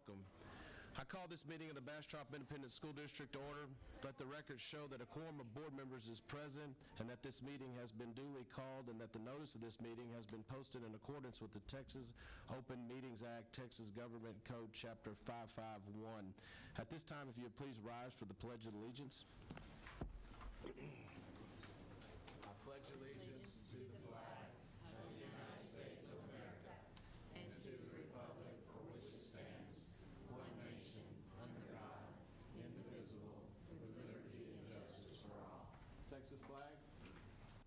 welcome. I call this meeting of the Bastrop Independent School District to order. Let the record show that a quorum of board members is present and that this meeting has been duly called and that the notice of this meeting has been posted in accordance with the Texas Open Meetings Act, Texas Government Code, Chapter 551. At this time, if you would please rise for the Pledge of Allegiance. I pledge allegiance to the flag of the United States of America and to the republic for which it stands, one nation, under God, indivisible, with liberty and justice for all. Texas flag.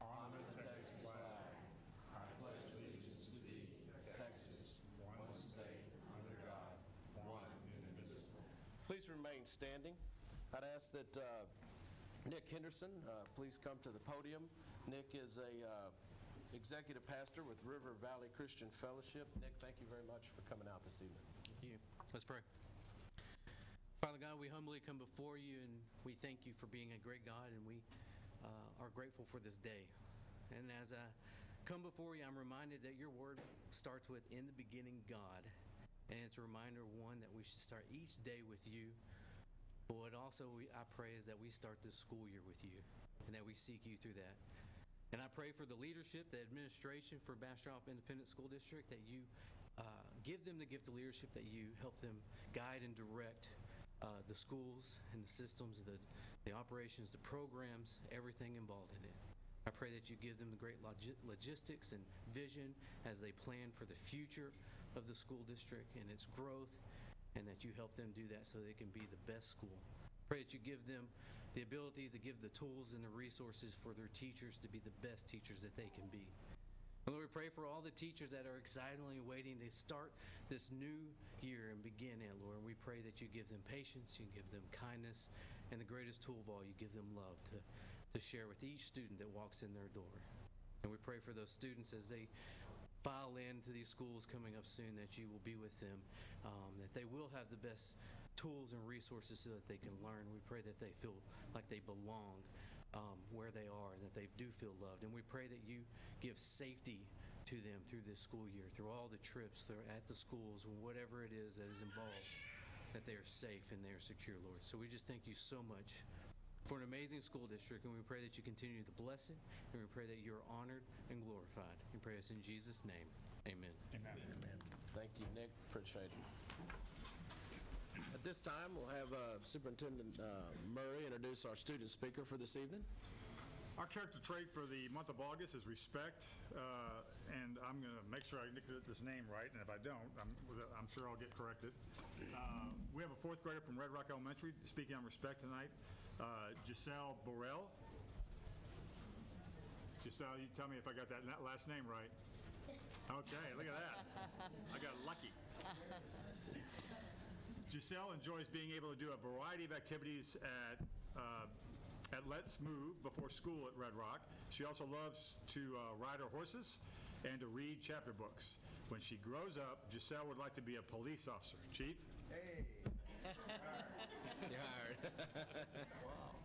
Honor the Texas flag. I pledge allegiance to thee, Texas, one state, under God, one indivisible. Please remain standing. I'd ask that Nick Henderson please come to the podium. Nick is a executive pastor with River Valley Christian Fellowship. Nick, thank you very much for coming out this evening. Thank you. Let's pray. Father God, we humbly come before you and we thank you for being a great God, and we are grateful for this day. And as I come before you, I'm reminded that your word starts with, in the beginning, God. And it's a reminder, one, that we should start each day with you. But what also I pray is that we start this school year with you and that we seek you through that. And I pray for the leadership, the administration for Bastrop Independent School District, that you give them the gift of leadership, that you help them guide and direct the schools and the systems, the operations, the programs, everything involved in it. I pray that you give them the great logistics and vision as they plan for the future of the school district and its growth, and that you help them do that so they can be the best school. Pray that you give them the ability to give the tools and the resources for their teachers to be the best teachers that they can be. And Lord, we pray for all the teachers that are excitedly waiting to start this new year and begin it, Lord. We pray that you give them patience, you give them kindness, and the greatest tool of all, you give them love to share with each student that walks in their door. And we pray for those students as they file into these schools coming up soon, that you will be with them, that they will have the best tools and resources so that they can learn. We pray that they feel like they belong where they are and that they do feel loved. And we pray that you give safety to them through this school year, through all the trips they're at the schools, and whatever it is that is involved, that they are safe and they are secure, Lord. So we just thank you so much for an amazing school district, and we pray that you continue to bless it, and we pray that you're honored and glorified. We pray this in Jesus' name. Amen. Amen. Amen. Thank you, Nick. Appreciate it. At this time, we'll have Superintendent Murray introduce our student speaker for this evening. Our character trait for the month of August is respect, and I'm going to make sure I get this name right, and if I don't, I'm sure I'll get corrected. We have a fourth grader from Red Rock Elementary speaking on respect tonight, Giselle Borrell. Giselle, you tell me if I got that last name right. Okay, look at that. I got lucky. Giselle enjoys being able to do a variety of activities at Let's Move before school at Red Rock. She also loves to ride her horses and to read chapter books. When she grows up, Giselle would like to be a police officer. Chief? Hey. You're hired. Wow.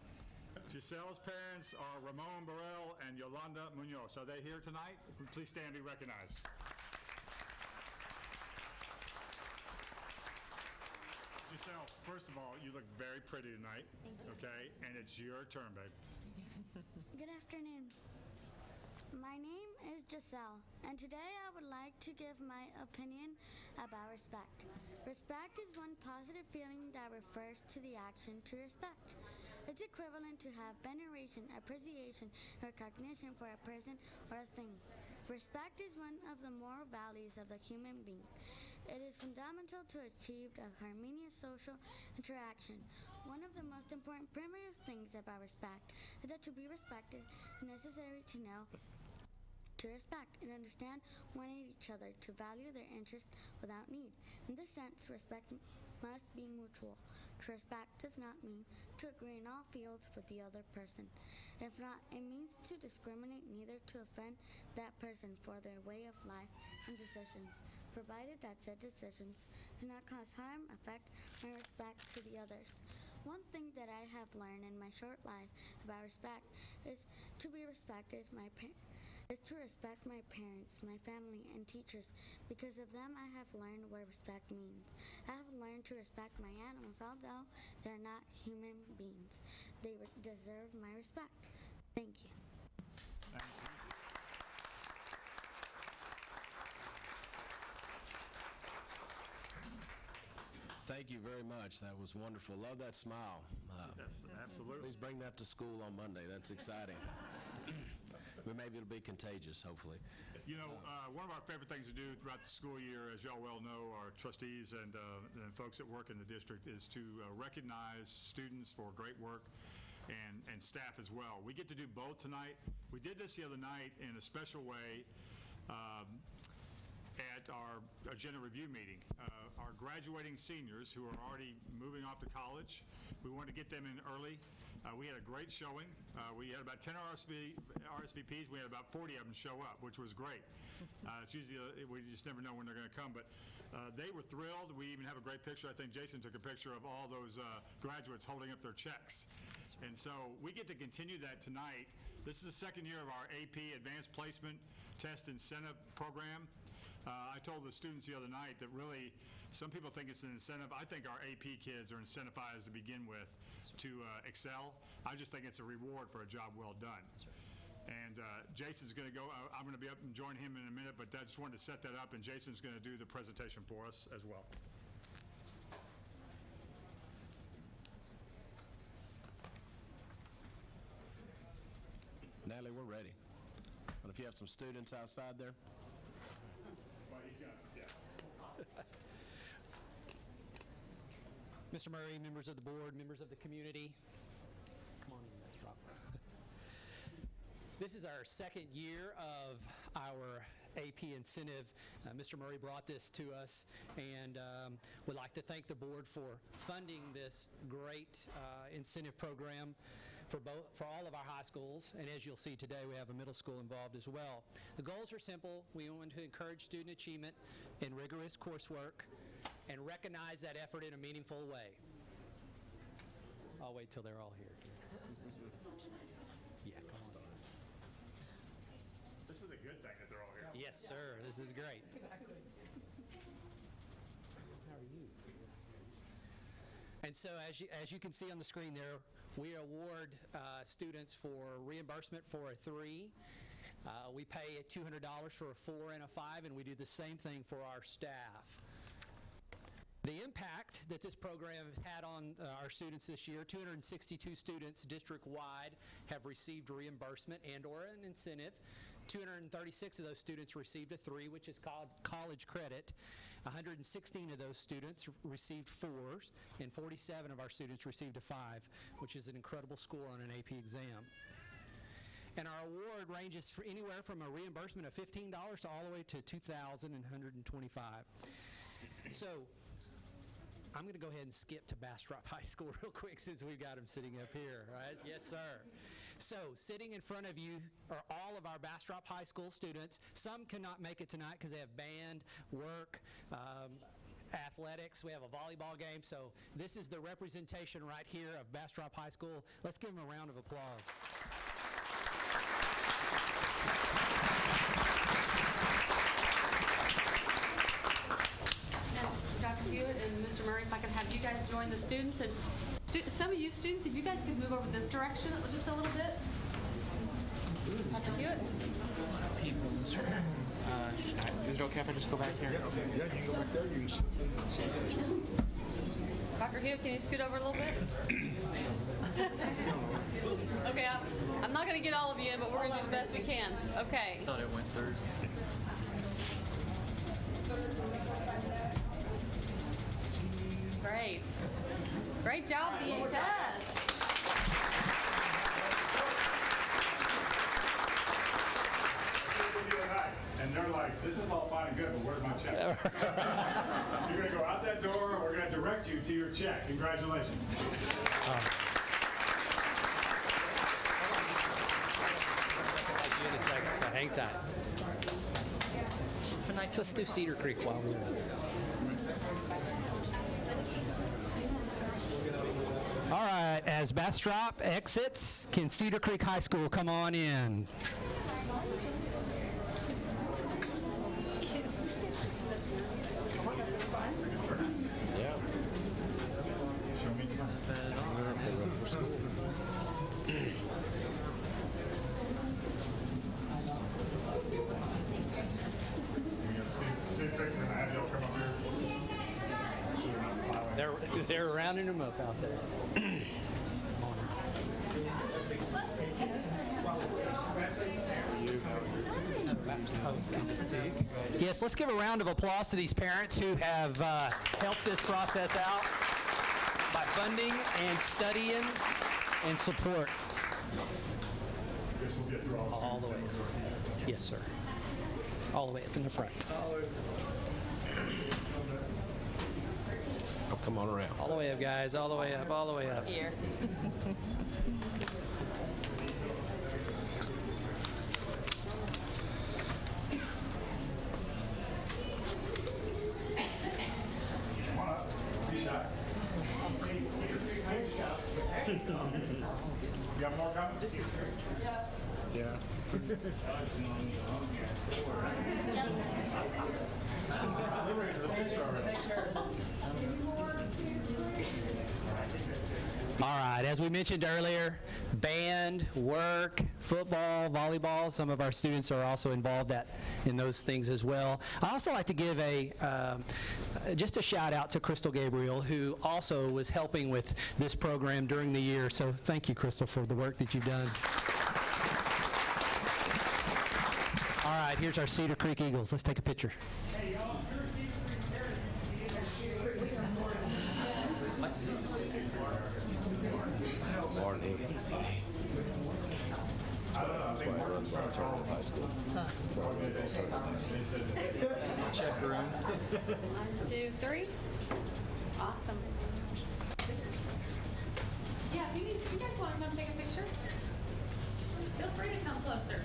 Giselle's parents are Ramon Burrell and Yolanda Munoz. Are they here tonight? Please stand and be recognized. Giselle, first of all, you look very pretty tonight. Okay, and it's your turn, babe. Good afternoon. My name is Giselle, and today I would like to give my opinion about respect. Respect is one positive feeling that refers to the action to respect. It's equivalent to have veneration, appreciation, or recognition for a person or a thing. Respect is one of the moral values of the human being. It is fundamental to achieve a harmonious social interaction. One of the most important primitive things about respect is that to be respected, it's necessary to know to respect and understand one and each other, to value their interests without need. In this sense, respect must be mutual. To respect does not mean to agree in all fields with the other person. If not, it means to discriminate, neither to offend that person for their way of life and decisions, provided that said decisions do not cause harm, affect, or respect to the others. One thing that I have learned in my short life about respect is to be respected. My is to respect my parents, my family, and teachers. Because of them, I have learned what respect means. I have learned to respect my animals, although they're not human beings. They deserve my respect. Thank you. Thank you. Thank you very much. That was wonderful. Love that smile. Yes, absolutely. Please bring that to school on Monday. That's exciting. But maybe it'll be contagious, hopefully. You know, one of our favorite things to do throughout the school year, as y'all well know, our trustees and folks that work in the district, is to recognize students for great work and staff as well. We get to do both tonight. We did this the other night in a special way at our agenda review meeting. Our graduating seniors who are already moving off to college, we wanted to get them in early. We had a great showing. We had about 10 RSVPs. We had about 40 of them show up, which was great. It's usually, we just never know when they're going to come, but they were thrilled. We even have a great picture. I think Jason took a picture of all those graduates holding up their checks. And so we get to continue that tonight. This is the second year of our AP Advanced Placement Test Incentive Program. I told the students the other night that really some people think it's an incentive. I think our AP kids are incentivized to begin with to excel. I just think it's a reward for a job well done. And Jason's going to go. I'm going to be up and join him in a minute, but I just wanted to set that up, and Jason's going to do the presentation for us as well. Natalie, we're ready. But if you have some students outside there. Mr. Murray, members of the board, members of the community. Come on in, Bastrop. This is our second year of our AP incentive. Mr. Murray brought this to us, and would like to thank the board for funding this great incentive program for all of our high schools, and as you'll see today, we have a middle school involved as well. The goals are simple. We want to encourage student achievement in rigorous coursework and recognize that effort in a meaningful way. I'll wait till they're all here. Yeah, come on. This is a good thing that they're all here. Yes, sir. This is great. How are you? And so as you can see on the screen there, we award students for reimbursement for a 3. We pay $200 for a 4 and a 5, and we do the same thing for our staff. The impact that this program has had on our students this year, 262 students district-wide have received reimbursement and or an incentive. 236 of those students received a 3, which is called college credit. 116 of those students received 4s, and 47 of our students received a 5, which is an incredible score on an AP exam. And our award ranges for anywhere from a reimbursement of $15 to all the way to $2,125. So I'm going to go ahead and skip to Bastrop High School real quick since we've got them sitting up here, right? Yes, sir. So sitting in front of you are all of our Bastrop High School students. Some cannot make it tonight because they have band, work, athletics. We have a volleyball game. So this is the representation right here of Bastrop High School. Let's give them a round of applause. Dr. Hewitt and Mr. Murray, if I could have you guys join the students. And some of you students, if you guys could move over this direction just a little bit. Dr. Hewitt? Is it okay if I just go back here? Yeah, you can go back there. You can see. Dr. Hewitt, can you scoot over a little bit? Okay, I'm not going to get all of you in, but we're going to do the best we can. Okay. I thought it went third. Great. Great job, DHS. And they're like, this is all fine and good, but where's my check? You're going to go out that door, and we're going to direct you to your check. Congratulations. In a second, so hang tight. Let's do Cedar Creek while we're at this. All right, as Bastrop exits, can Cedar Creek High School come on in? rounding them up out there. Yes, let's give a round of applause to these parents who have helped this process out by funding and studying and support. All the way. Yes, sir. All the way up in the front. Oh, come on around. All the way up, guys. All the way up. All the way up. Here. You got more coming? Yeah. All right, as we mentioned earlier, band, work, football, volleyball, some of our students are also involved in those things as well. I also like to give just a shout out to Crystal Gabriel, who also was helping with this program during the year. So thank you, Crystal, for the work that you've done. All right, here's our Cedar Creek Eagles. Let's take a picture. Martin. That's why he runs the alternative high school. That's why he runs the alternative high school. Check room. 1, 2, 3. Awesome. Yeah, if you guys want to come take a picture, feel free to come closer.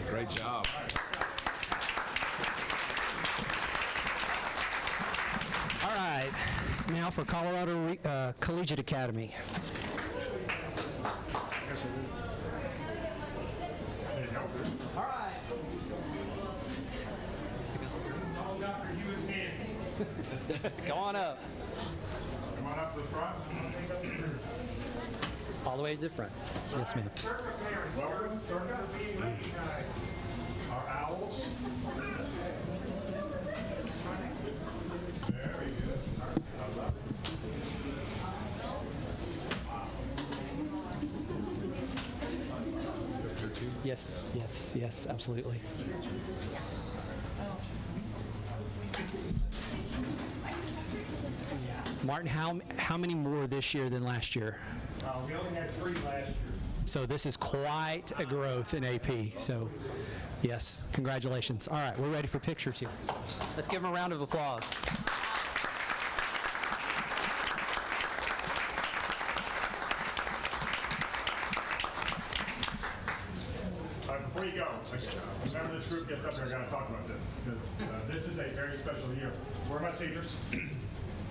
Great job. All right, now for Colorado Collegiate Academy. All right. Go on up. Come on up to the front. All the way to the front. Yes, ma'am. Welcome, Circa. Our owls. Very good. Yes, yes, yes, absolutely. Martin, how many more this year than last year? We only had 3 last year. So this is quite a growth in AP. So, yes, congratulations. All right, we're ready for pictures here. Let's give them a round of applause. Before you go, whenever this group gets up there, I got to talk about this, because this is a very special year. We're my seniors,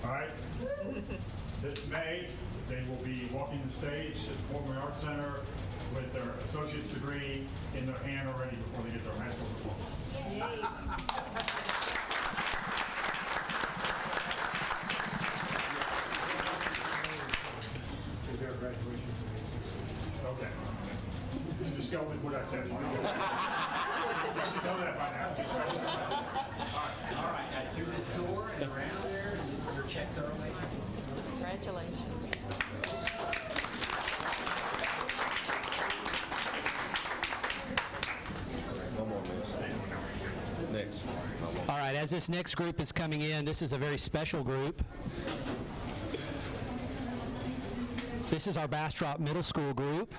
all right? This May, they will be walking the stage at the Performing Arts Center with their associate's degree in their hand already before they get their high school diploma. Is there a graduation? Okay. Just go with what I said. You should know that by now. All right, guys, through this door and around there, your checks are away. Congratulations. One more, miss. Next. All right, as this next group is coming in, this is a very special group. This is our Bastrop Middle School group.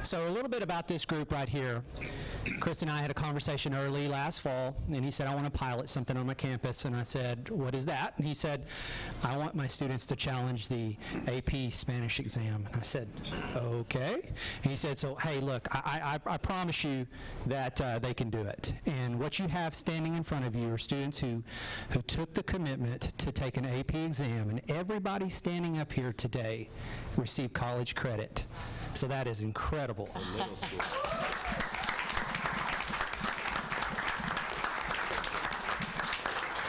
So a little bit about this group right here. Chris and I had a conversation early last fall, and he said, I want to pilot something on my campus. And I said, what is that? And he said, I want my students to challenge the AP Spanish exam. And I said, okay. And he said, so, hey, look, I promise you that they can do it. And what you have standing in front of you are students who took the commitment to take an AP exam, and everybody standing up here today received college credit. So that is incredible. Middle school.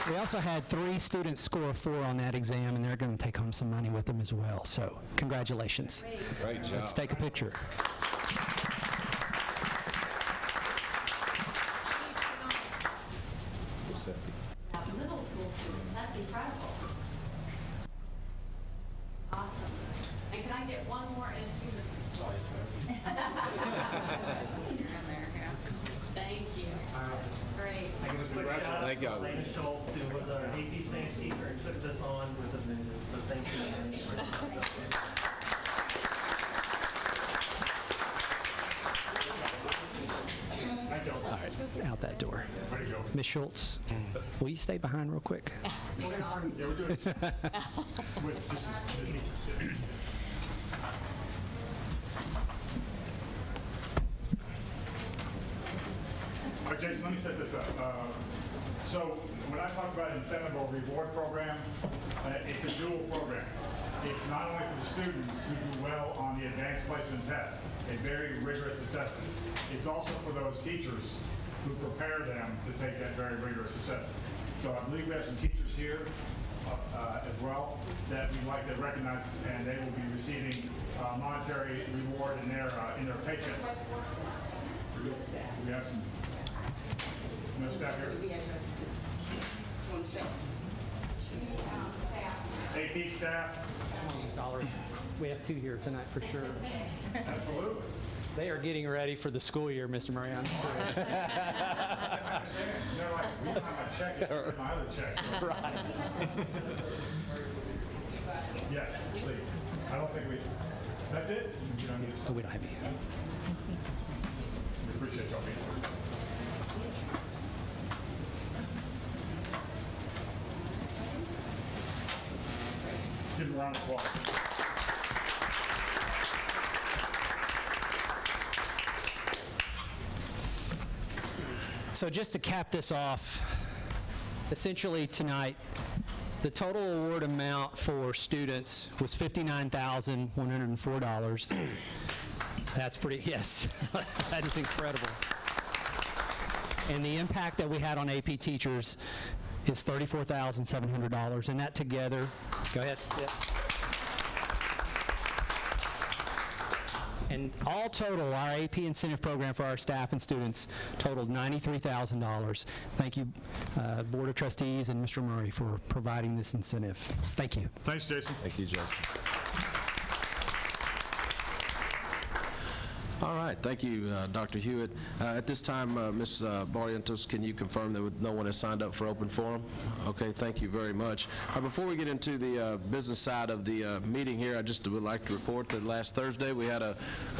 We also had 3 students score 4 on that exam, and they're going to take home some money with them as well. So congratulations. Great job. Let's take a picture. Middle school students, that's incredible. Awesome. And can I get one more? Thank you. Great. Thank you. Elena Schultz, who was our AP Spanish teacher and took this on with a vengeance, so thank you. All right, out that door. Ms. Schultz, will you stay behind real quick? All right, Jason, let me set this up. So when I talk about incentive or reward program, it's a dual program. It's not only for the students who do well on the advanced placement test, a very rigorous assessment. It's also for those teachers who prepare them to take that very rigorous assessment. So I believe we have some teachers here as well that we'd like to recognize, and they will be receiving monetary reward in their paychecks. We have some. No staff here. AP staff. We have 2 here tonight for sure. Absolutely. They are getting ready for the school year, Mr. Murray. I'm sure. They're like, we don't have my check, it's in my other check. Right. Yes, please. I don't think that's it? You don't need to. We don't have any. We appreciate y'all being here. Give them a round of applause. So just to cap this off, essentially tonight, the total award amount for students was $59,104. That's pretty, yes, that is incredible. And the impact that we had on AP teachers is $34,700, and that together, go ahead. Yeah. And all total, our AP incentive program for our staff and students totaled $93,000. Thank you, Board of Trustees and Mr. Murray, for providing this incentive. Thank you. Thanks, Jason. Thank you, Jason. All right, thank you, Dr. Hewitt. At this time, Ms. Barrientos, can you confirm that no one has signed up for open forum? Okay, thank you very much. Before we get into the business side of the meeting here, I just would like to report that last Thursday we had a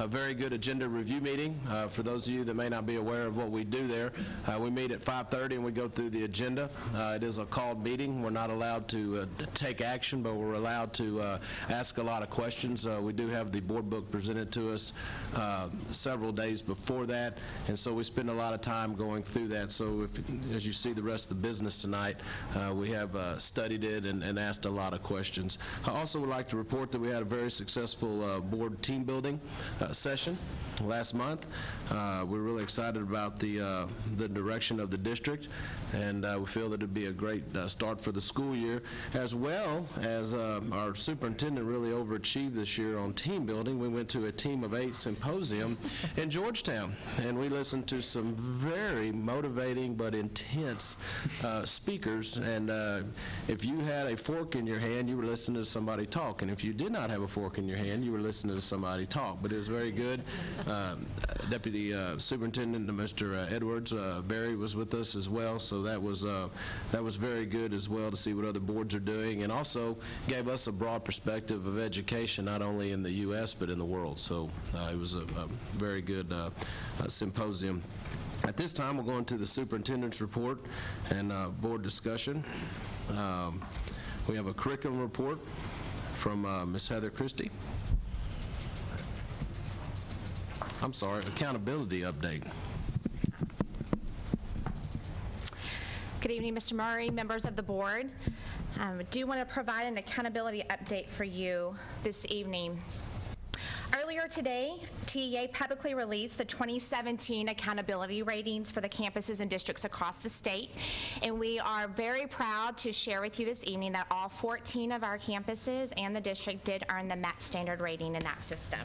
very good agenda review meeting. For those of you that may not be aware of what we do there, we meet at 5:30 and we go through the agenda. It is a called meeting. We're not allowed to take action, but we're allowed to ask a lot of questions. We do have the board book presented to us several days before that, and so we spend a lot of time going through that. So as you see the rest of the business tonight, we have studied it and asked a lot of questions. I also would like to report that we had a very successful board team building session last month. We're really excited about the direction of the district, and we feel that it'd be a great start for the school year, as well as our superintendent really overachieved this year on team building. We went to a Team of 8 symposium in Georgetown, and we listened to some very motivating but intense speakers, and if you had a fork in your hand, you were listening to somebody talk, and if you did not have a fork in your hand, you were listening to somebody talk. But it was very good. Deputy Superintendent Mr. Edwards, Barry was with us as well, so that was very good as well to see what other boards are doing, and also gave us a broad perspective of education, not only in the U.S. but in the world. So it was a very good symposium. At this time, we'll go into the superintendent's report and board discussion. We have a curriculum report from Ms. Heather Christie. I'm sorry, accountability update. Good evening, Mr. Murray, members of the board. I do want to provide an accountability update for you this evening. Earlier today, TEA publicly released the 2017 accountability ratings for the campuses and districts across the state, and we are very proud to share with you this evening that all 14 of our campuses and the district did earn the MET standard rating in that system.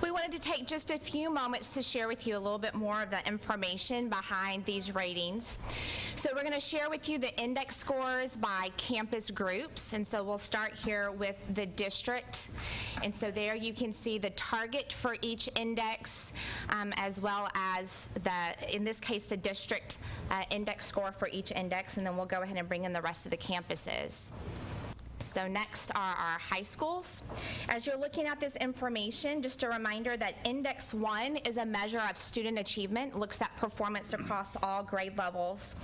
We wanted to take just a few moments to share with you a little bit more of the information behind these ratings. So we're going to share with you the index scores by campus groups, and so we'll start here with the district. And so there you can see the target for each index, as well as in this case, the district index score for each index, and then we'll go ahead and bring in the rest of the campuses. So next are our high schools. As you're looking at this information, just a reminder that Index 1 is a measure of student achievement, looks at performance across all grade levels.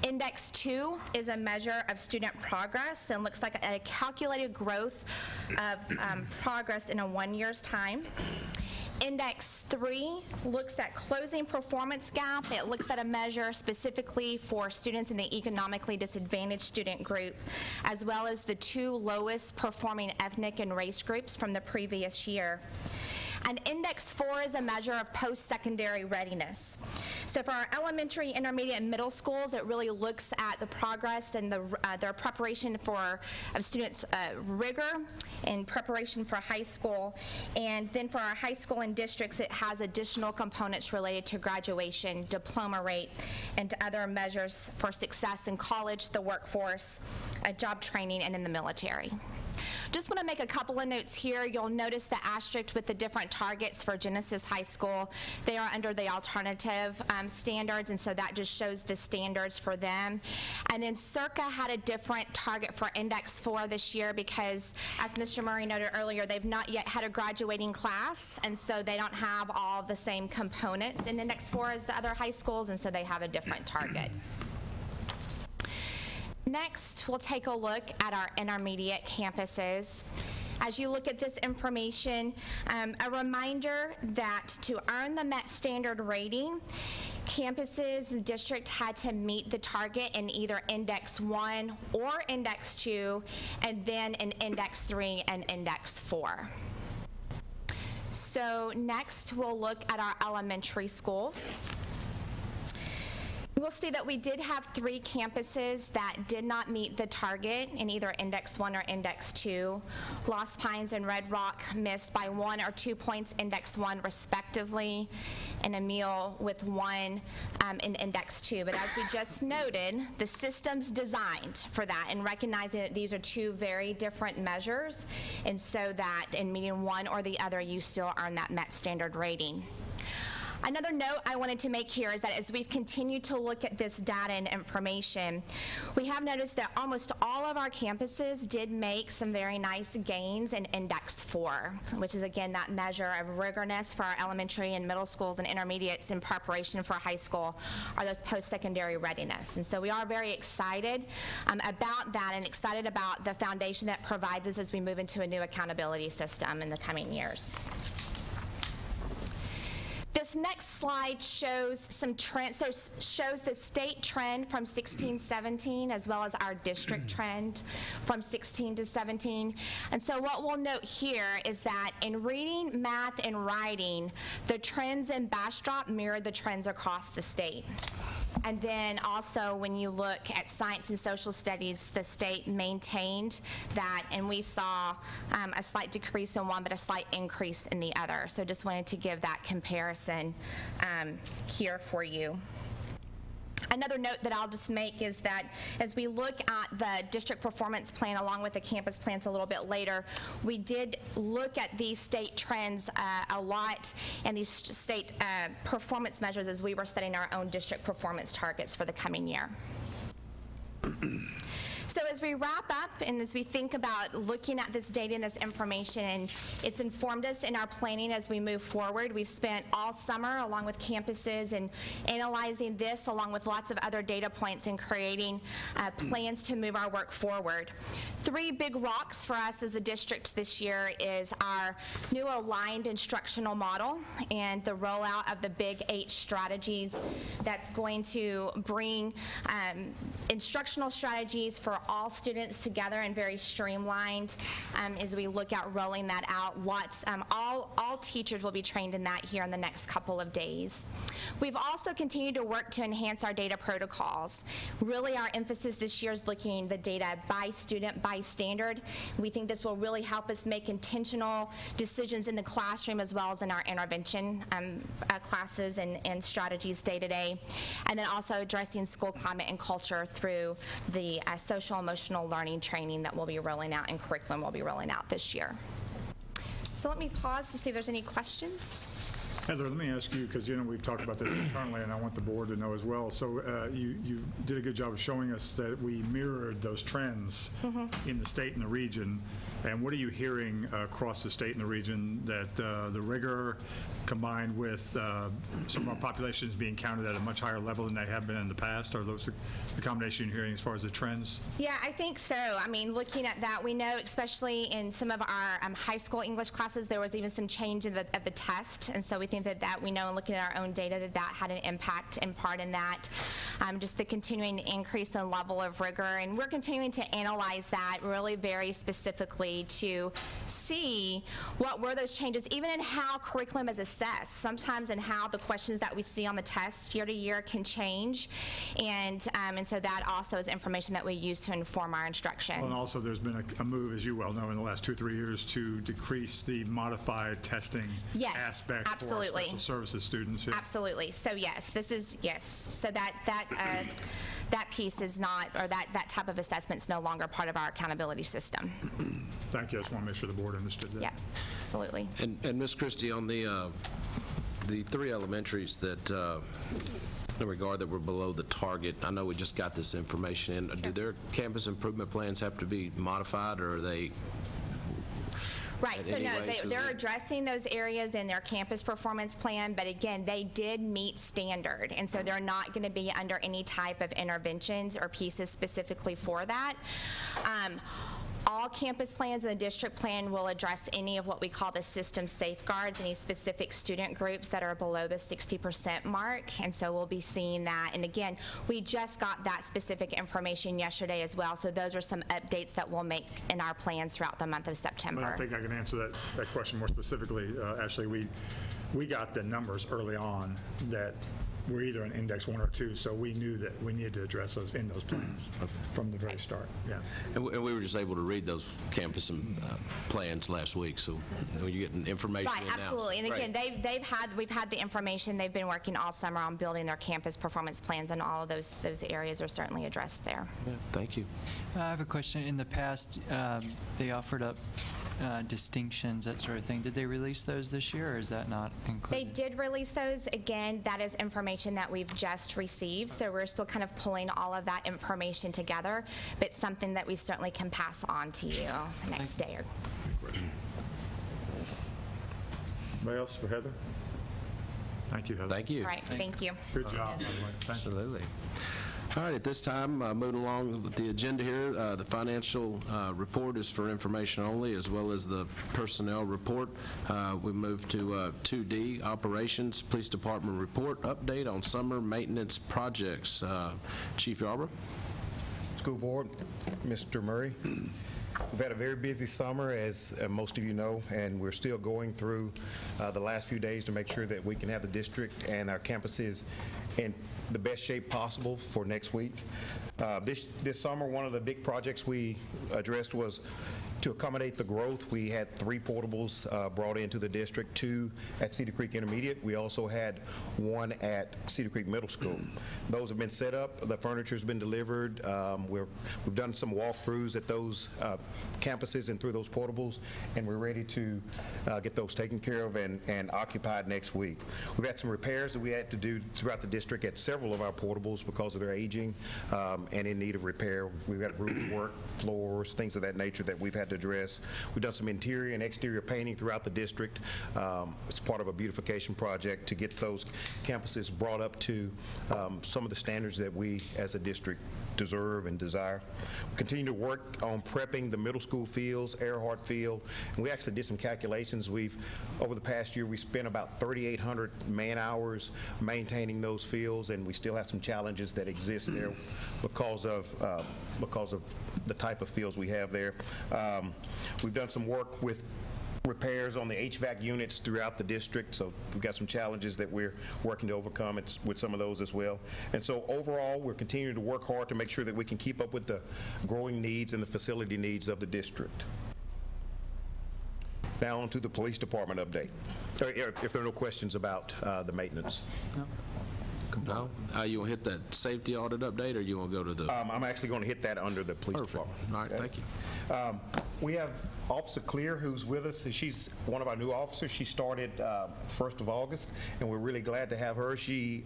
Index 2 is a measure of student progress and looks like a calculated growth of progress in a 1 year's time. Index 3 looks at closing performance gap. It looks at a measure specifically for students in the economically disadvantaged student group, as well as the 2 lowest performing ethnic and race groups from the previous year. And Index 4 is a measure of post-secondary readiness. So for our elementary, intermediate, and middle schools, it really looks at the progress and their preparation of students' rigor in preparation for high school. And then for our high school and districts, it has additional components related to graduation, diploma rate, and other measures for success in college, the workforce, job training, and in the military. Just want to make a couple of notes here. You'll notice the asterisk with the different targets for Genesis High School. They are under the alternative standards, and so that just shows the standards for them. And then Circa had a different target for Index 4 this year because, as Mr. Murray noted earlier, they've not yet had a graduating class, and so they don't have all the same components in Index 4 as the other high schools, and so they have a different target. Next, we'll take a look at our intermediate campuses. As you look at this information, a reminder that to earn the MET standard rating, campuses, the district had to meet the target in either Index 1 or Index 2, and then in Index 3 and Index 4. So next, we'll look at our elementary schools. We'll see that we did have 3 campuses that did not meet the target in either Index 1 or Index 2. Lost Pines and Red Rock missed by 1 or 2 points Index 1 respectively, and Emile with 1 in Index 2. But as we just noted, the system's designed for that and recognizing that these are 2 very different measures, and so that in meeting one or the other, you still earn that MET standard rating. Another note I wanted to make here is that as we've continued to look at this data and information, we have noticed that almost all of our campuses did make some very nice gains in Index 4, which is again that measure of rigorness for our elementary and middle schools and intermediates in preparation for high school, or those post-secondary readiness. And so we are very excited about that and excited about the foundation that provides us as we move into a new accountability system in the coming years. This next slide shows some trends, so shows the state trend from 16-17 as well as our district trend from 16 to 17. And so what we'll note here is that in reading, math, and writing, the trends in Bastrop mirror the trends across the state. And then also when you look at science and social studies, the state maintained that, and we saw a slight decrease in one, but a slight increase in the other. So just wanted to give that comparison here for you. Another note that I'll just make is that as we look at the district performance plan along with the campus plans a little bit later, we did look at these state trends a lot and these state performance measures as we were setting our own district performance targets for the coming year. So as we wrap up and as we think about looking at this data and this information, and it's informed us in our planning as we move forward. We've spent all summer along with campuses and analyzing this along with lots of other data points and creating plans to move our work forward. 3 big rocks for us as a district this year is our new aligned instructional model and the rollout of the big 8 strategies that's going to bring instructional strategies for all students together and very streamlined as we look at rolling that out. All teachers will be trained in that here in the next couple of days. We've also continued to work to enhance our data protocols. Really, our emphasis this year is looking the data by student, by standard. We think this will really help us make intentional decisions in the classroom as well as in our intervention classes and strategies day to day. And then also addressing school climate and culture through the social emotional learning training that we'll be rolling out and curriculum we'll be rolling out this year. So let me pause to see if there's any questions. Heather, let me ask you, because we've talked about this internally, and I want the board to know as well. So you did a good job of showing us that we mirrored those trends in the state and the region. And what are you hearing across the state and the region that the rigor combined with some of our populations being counted at a much higher level than they have been in the past? Are those the combination you're hearing as far as the trends? Yeah, I think so. I mean, looking at that, we know especially in some of our high school English classes, there was even some change of the test. And so we think that we know, and looking at our own data, that had an impact in part in that. Just the continuing increase in level of rigor. And we're continuing to analyze that really very specifically to see what were those changes, even in how curriculum is assessed. Sometimes in how the questions that we see on the test year to year can change. And so that also is information that we use to inform our instruction. Well, and also there's been a move, as you well know, in the last 2-3 years to decrease the modified testing aspect absolutely. For special services students. Yeah. Absolutely. So yes, this is, yes. So that piece is not, or that type of assessment is no longer part of our accountability system. Thank you. I just want to make sure the board understood that. Yeah, absolutely. And Ms. Christie, on the 3 elementaries that in regard that were below the target, I know we just got this information in. Sure. Do their campus improvement plans have to be modified, or are they? Right, so no, they're addressing those areas in their campus performance plan, but again, they did meet standard, and so they're not going to be under any type of interventions or pieces specifically for that. All campus plans in the district plan will address any of what we call the system safeguards, any specific student groups that are below the 60% mark, and so we'll be seeing that. And again, we just got that specific information yesterday as well, so those are some updates that we'll make in our plans throughout the month of September. But I think I can answer that question more specifically. Ashley, we got the numbers early on that were either an index 1 or 2, so we knew that we needed to address those in those plans from the very start. Yeah. And we were just able to read those campus plans last week, so you're getting information right, absolutely. And again, we've had the information. They've been working all summer on building their campus performance plans, and all of those areas are certainly addressed there. Yeah, thank you. I have a question. In the past, they offered up distinctions, that sort of thing. Did they release those this year, or is that not included? They did release those. Again, that is information that we've just received, so we're still kind of pulling all of that information together, but something that we certainly can pass on to you the next day. Anybody else for Heather? Thank you, Heather. Thank you. All right, thank you. Good job, by the way. Thank Absolutely. All right, at this time, moving along with the agenda here, the financial report is for information only, as well as the personnel report. We move to 2D, operations, police department report, update on summer maintenance projects. Chief Yarbrough. School board, Mr. Murray. We've had a very busy summer, as most of you know, and we're still going through the last few days to make sure that we can have the district and our campuses in the best shape possible for next week. This summer, one of the big projects we addressed was To accommodate the growth, we had 3 portables brought into the district, 2 at Cedar Creek Intermediate. We also had 1 at Cedar Creek Middle School. Those have been set up. The furniture's been delivered. We've done some walkthroughs at those campuses and through those portables, and we're ready to get those taken care of and occupied next week. We've had some repairs that we had to do throughout the district at several of our portables because of their aging and in need of repair. We've got roof work, floors, things of that nature that we've had to address. We've done some interior and exterior painting throughout the district. It's part of a beautification project to get those campuses brought up to some of the standards that we as a district deserve and desire. We continue to work on prepping the middle school fields, Earhart Field, and we actually did some calculations. Over the past year, we spent about 3,800 man-hours maintaining those fields, and we still have some challenges that exist there because of the type of fields we have there. We've done some work with repairs on the HVAC units throughout the district, so we've got some challenges that we're working to overcome with some of those as well. And so overall, we're continuing to work hard to make sure that we can keep up with the growing needs and the facility needs of the district. Now on to the police department update, if there are no questions about the maintenance. No? You want to hit that safety audit update, or you want to go to the... I'm actually going to hit that under the police department. All right, thank you. We have Officer Clear, who's with us. She's one of our new officers. She started 1st of August, and we're really glad to have her. She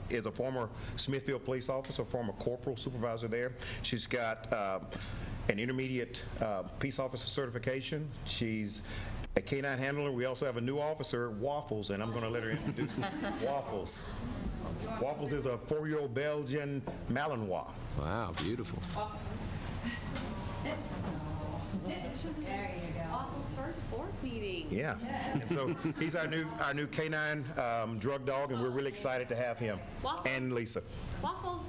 is a former Smithfield police officer, former corporal supervisor there. She's got an intermediate peace officer certification. She's a K-9 handler. We also have a new officer, Waffles, and I'm going to let her introduce Waffles. Waffles is a 4-year-old Belgian Malinois. Wow, beautiful. There you go. Waffles' first board meeting. Yeah. And so he's our new K-9 drug dog, and we're really excited to have him. Waffles. And Lisa. Waffles.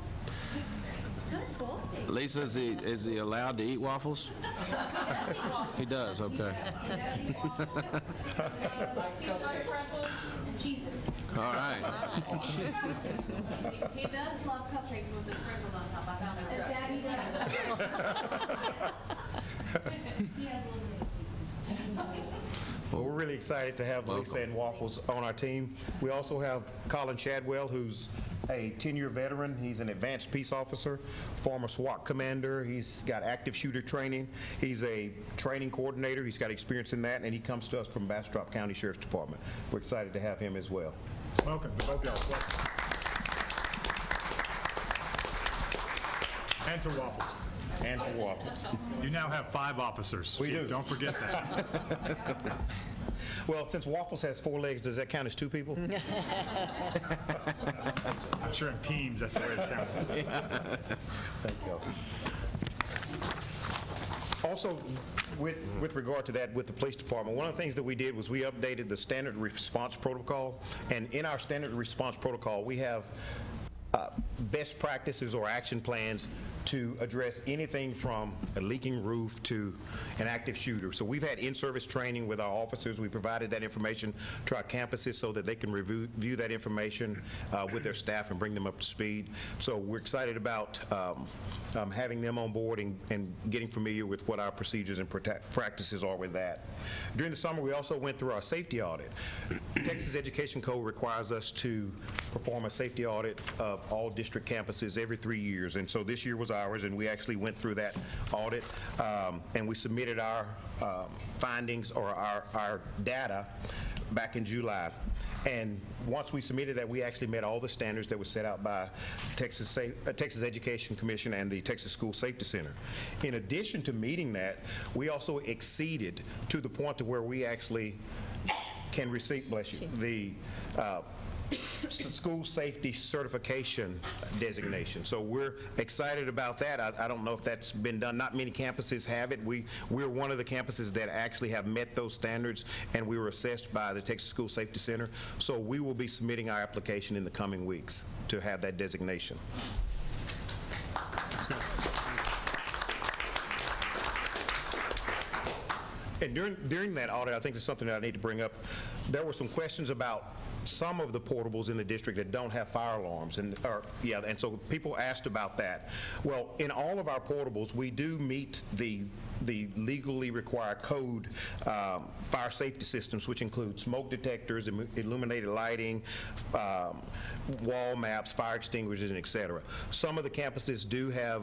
Good boy. Lisa, is he allowed to eat waffles? He does, okay. And cheeses. All right. He does love cupcakes with the sprinkles on top. I found it. Daddy Well, we're really excited to have Lisa and Waffles on our team. We also have Colin Chadwell, who's a 10-year veteran. He's an advanced peace officer, former SWAT commander. He's got active shooter training. He's a training coordinator. He's got experience in that, and he comes to us from Bastrop County Sheriff's Department. We're excited to have him as well. Welcome to both y'all. And to Waffles. And to Waffles. You now have 5 officers. We do. Don't forget that. Well, since Waffles has 4 legs, does that count as 2 people? I'm sure in teams, that's the way it's counted. Thank you. Also, with regard to that, with the police department, one of the things that we did was we updated the standard response protocol. And in our standard response protocol, we have best practices or action plans to address anything from a leaking roof to an active shooter. So we've had in-service training with our officers. We provided that information to our campuses so that they can review that information with their staff and bring them up to speed. So we're excited about having them on board and getting familiar with what our procedures and practices are with that. During the summer, we also went through our safety audit. Texas Education Code requires us to perform a safety audit of all district campuses every 3 years, and so this year was ours, and we actually went through that audit, and we submitted our findings or our data back in July. And once we submitted that, we actually met all the standards that were set out by Texas Education Commission and the Texas School Safety Center. In addition to meeting that, we also exceeded to the point to where we actually can receive, bless you, the school safety certification designation. So we're excited about that. I don't know if that's been done. Not many campuses have it. We're one of the campuses that actually have met those standards, and we were assessed by the Texas School Safety Center. So we will be submitting our application in the coming weeks to have that designation. And during that audit, I think it's something that I need to bring up. There were some questions about some of the portables in the district that don't have fire alarms, and so people asked about that. Well, in all of our portables, we do meet the legally required code fire safety systems, which include smoke detectors, illuminated lighting, wall maps, fire extinguishers, and et cetera. Some of the campuses do have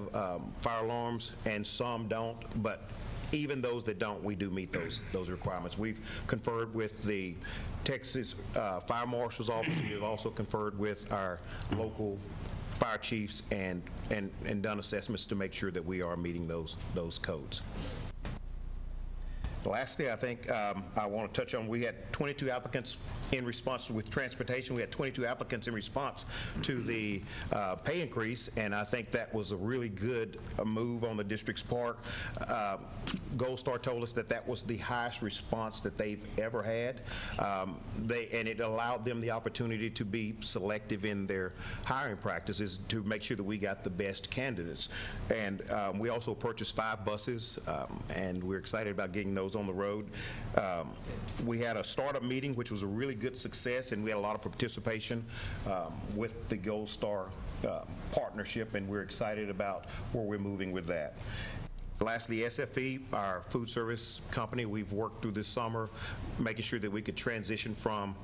fire alarms and some don't, but even those that don't, we do meet those requirements. We've conferred with the Texas Fire Marshal's Office. We've also conferred with our local fire chiefs and done assessments to make sure that we are meeting those codes. Lastly, I think I want to touch on, we had 22 applicants in response with transportation. We had 22 applicants in response to the pay increase, and I think that was a really good move on the district's part. Gold Star told us that that was the highest response that they've ever had, and it allowed them the opportunity to be selective in their hiring practices to make sure that we got the best candidates. And we also purchased 5 buses, and we're excited about getting those on the road. We had a startup meeting, which was a really good success, and we had a lot of participation with the Gold Star partnership, and we're excited about where we're moving with that. Lastly, SFE, our food service company, we've worked through this summer making sure that we could transition from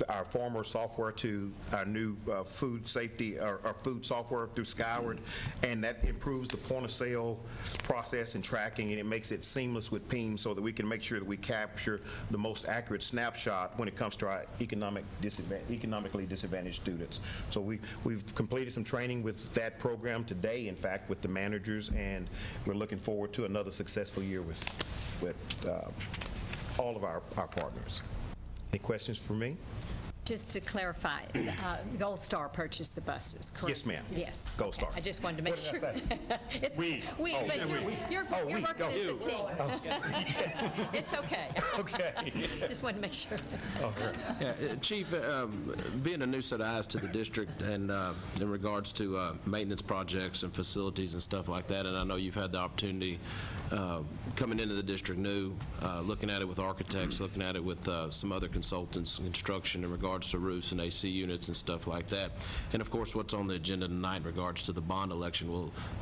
our former software to our new food safety, our food software through Skyward, and that improves the point of sale process and tracking, and it makes it seamless with PEEM so that we can make sure that we capture the most accurate snapshot when it comes to our economically disadvantaged students. So we've completed some training with that program today, in fact, with the managers, and we're looking forward to another successful year with all of our partners. Any questions for me? Just to clarify, Gold Star purchased the buses, correct? Yes, ma'am. Yes. Gold Star. I just wanted to make sure. It's we. We, Oh, but yeah, you're working as a team. Yes. It's okay. Okay. Just wanted to make sure. Okay. Yeah, Chief, being a new set of eyes to the district and in regards to maintenance projects and facilities and stuff like that, and I know you've had the opportunity coming into the district new, looking at it with architects, looking at it with some other consultants, construction in regards to roofs and AC units and stuff like that. And of course, what's on the agenda tonight in regards to the bond election,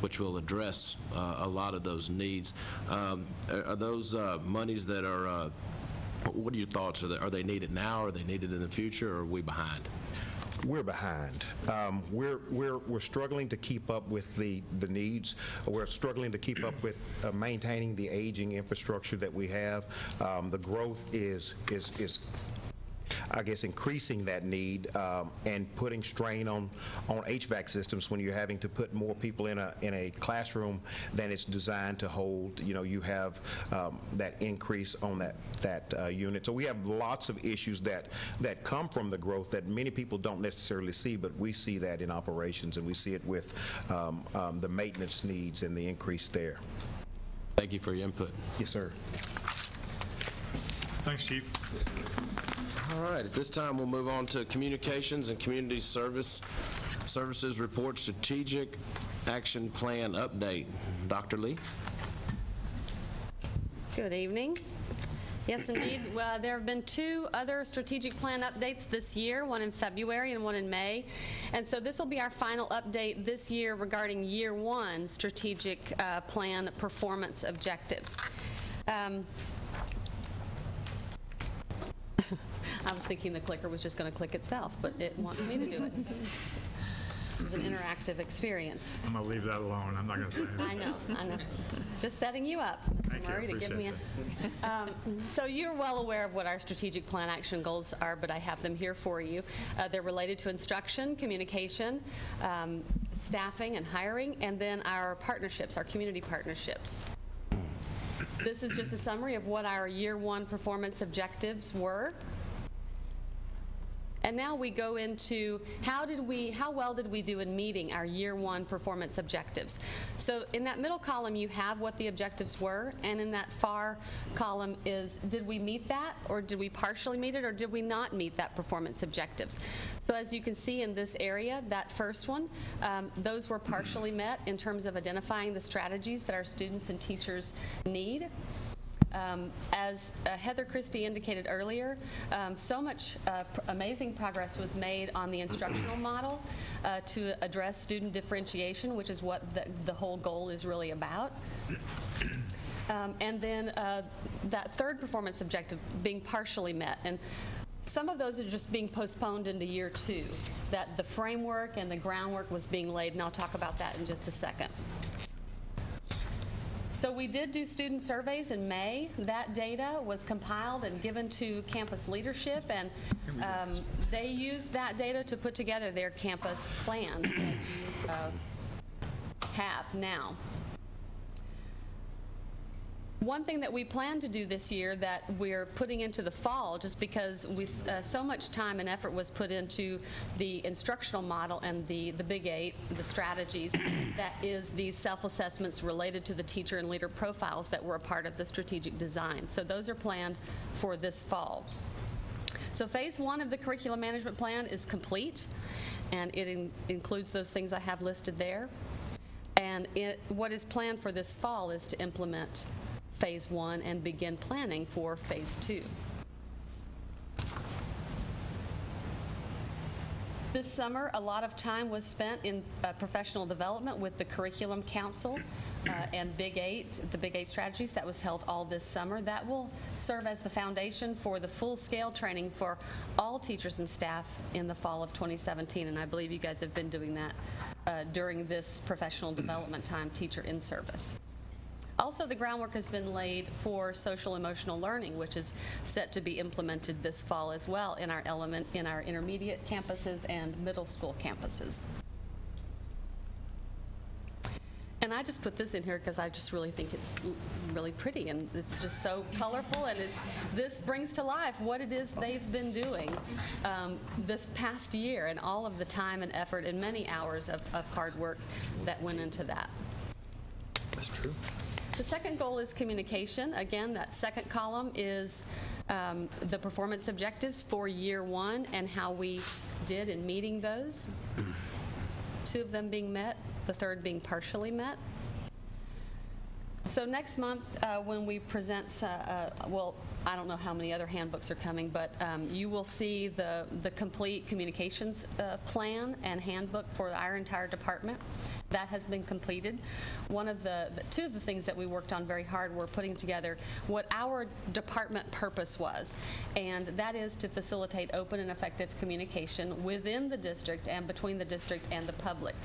which will address a lot of those needs. Are those monies that are, what are your thoughts? Are they needed now? Are they needed in the future, or are we behind? We're behind. We're struggling to keep up with the needs. We're struggling to keep up with maintaining the aging infrastructure that we have. The growth is I guess, increasing that need and putting strain on HVAC systems when you're having to put more people in a classroom than it's designed to hold. You know, you have that increase on that unit. So we have lots of issues that come from the growth that many people don't necessarily see, but we see that in operations, and we see it with the maintenance needs and the increase there. Thank you for your input. Yes, sir. Thanks, Chief. All right, at this time, we'll move on to Communications and Community Services Report Strategic Action Plan Update. Dr. Lee? Good evening. Yes, indeed. Well, there have been 2 other strategic plan updates this year, one in February and one in May. And so this will be our final update this year regarding year 1 strategic plan performance objectives. I was thinking the clicker was just going to click itself, but it wants me to do it. This is an interactive experience. I'm going to leave that alone. I'm not going to say anything. I know. Just setting you up, Mr. Murray, to give me a... So you're well aware of what our strategic plan action goals are, but I have them here for you. They're related to instruction, communication, staffing and hiring, and then our partnerships, our community partnerships. This is just a summary of what our year 1 performance objectives were. And now we go into how well did we do in meeting our year 1 performance objectives. So in that middle column you have what the objectives were, and in that far column is did we meet that, or did we partially meet it, or did we not meet that performance objectives. So as you can see in this area, that first one, those were partially met in terms of identifying the strategies that our students and teachers need. As Heather Christie indicated earlier, so much amazing progress was made on the instructional model to address student differentiation, which is what the whole goal is really about. And then that third performance objective being partially met. And some of those are just being postponed into year 2, that the framework and the groundwork was being laid, and I'll talk about that in just a second. So we did do student surveys in May. That data was compiled and given to campus leadership, and they used that data to put together their campus plans that you have now. One thing that we plan to do this year that we're putting into the fall, just because so much time and effort was put into the instructional model and the Big 8, the strategies, that is these self-assessments related to the teacher and leader profiles that were a part of the strategic design. So those are planned for this fall. So phase 1 of the curriculum management plan is complete, and it includes those things I have listed there. And what is planned for this fall is to implement phase 1 and begin planning for phase 2. This summer, a lot of time was spent in professional development with the Curriculum Council and Big 8, the Big 8 strategies. That was held all this summer. That will serve as the foundation for the full-scale training for all teachers and staff in the fall of 2017, and I believe you guys have been doing that during this professional development time, teacher in service. Also, the groundwork has been laid for social emotional learning, which is set to be implemented this fall as well in our intermediate campuses and middle school campuses. And I just put this in here because I just really think it's really pretty, and it's just so colorful, and this brings to life what it is they've been doing this past year, and all of the time and effort and many hours of hard work that went into that. That's true. The second goal is communication. Again, that second column is the performance objectives for year 1 and how we did in meeting those. 2 of them being met, the third being partially met. So next month, when we present, well, I don't know how many other handbooks are coming, but you will see the complete communications plan and handbook for our entire department. That has been completed. Two of the things that we worked on very hard were putting together what our department purpose was, and that is to facilitate open and effective communication within the district and between the district and the public,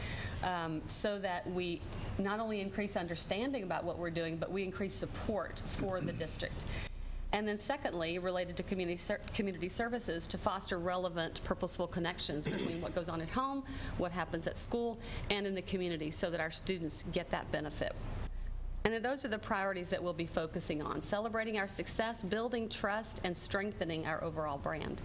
so that we not only increase understanding about what we're doing, but we increase support for the district. And then secondly, related to community services, to foster relevant, purposeful connections between what goes on at home, what happens at school, and in the community, so that our students get that benefit. And then those are the priorities that we'll be focusing on: celebrating our success, building trust, and strengthening our overall brand.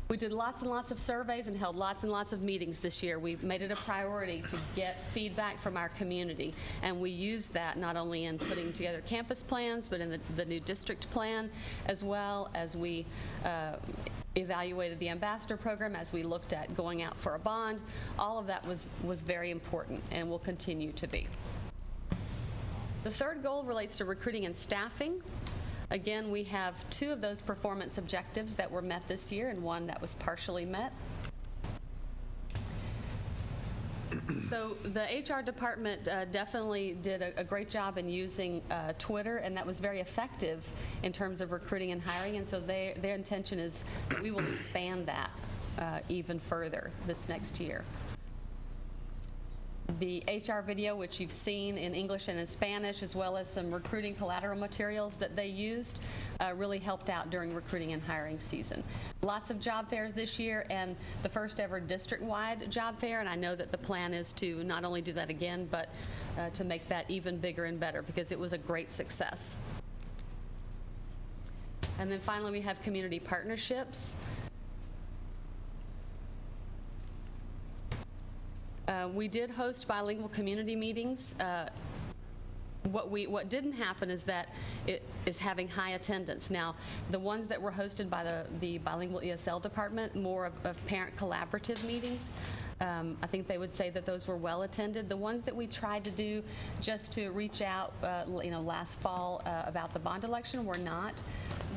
We did lots and lots of surveys and held lots and lots of meetings this year. We made it a priority to get feedback from our community, and we used that not only in putting together campus plans, but in the new district plan, as well as we evaluated the ambassador program, as we looked at going out for a bond. All of that was very important and will continue to be. The third goal relates to recruiting and staffing. Again, we have 2 of those performance objectives that were met this year and 1 that was partially met. So the HR department definitely did a great job in using Twitter, and that was very effective in terms of recruiting and hiring, and so their intention is that we will expand that even further this next year. The HR video, which you've seen in English and in Spanish, as well as some recruiting collateral materials that they used, really helped out during recruiting and hiring season. Lots of job fairs this year, and the first ever district-wide job fair, and I know that the plan is to not only do that again, but to make that even bigger and better, because it was a great success. And then finally, we have community partnerships. We did host bilingual community meetings what didn't happen is that it is having high attendance. Now, the ones that were hosted by the bilingual ESL department, more of parent collaborative meetings, I think they would say that those were well attended. The ones that we tried to do just to reach out, last fall about the bond election were not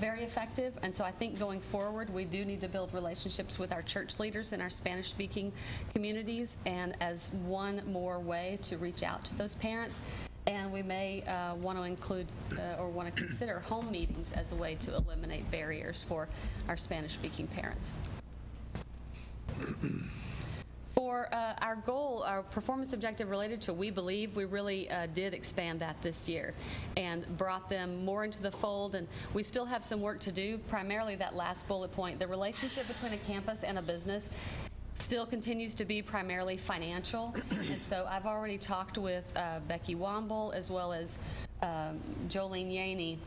very effective. And so I think going forward, we do need to build relationships with our church leaders in our Spanish-speaking communities, and as one more way to reach out to those parents. And we may want to include or want to consider home meetings as a way to eliminate barriers for our Spanish-speaking parents. For our goal, our performance objective related to We Believe, we really did expand that this year and brought them more into the fold, and we still have some work to do, primarily that last bullet point. The relationship between a campus and a business still continues to be primarily financial, and so I've already talked with Becky Womble as well as Jolene Yaney,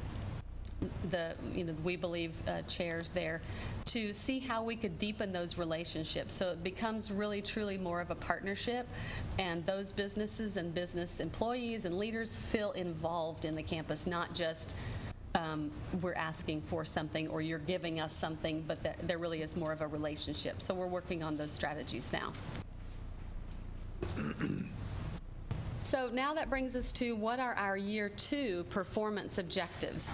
the We Believe chairs there, to see how we could deepen those relationships so it becomes really truly more of a partnership, and those businesses and business employees and leaders feel involved in the campus, not just we're asking for something or you're giving us something, but there really is more of a relationship. So we're working on those strategies now. So now that brings us to what are our Year 2 performance objectives.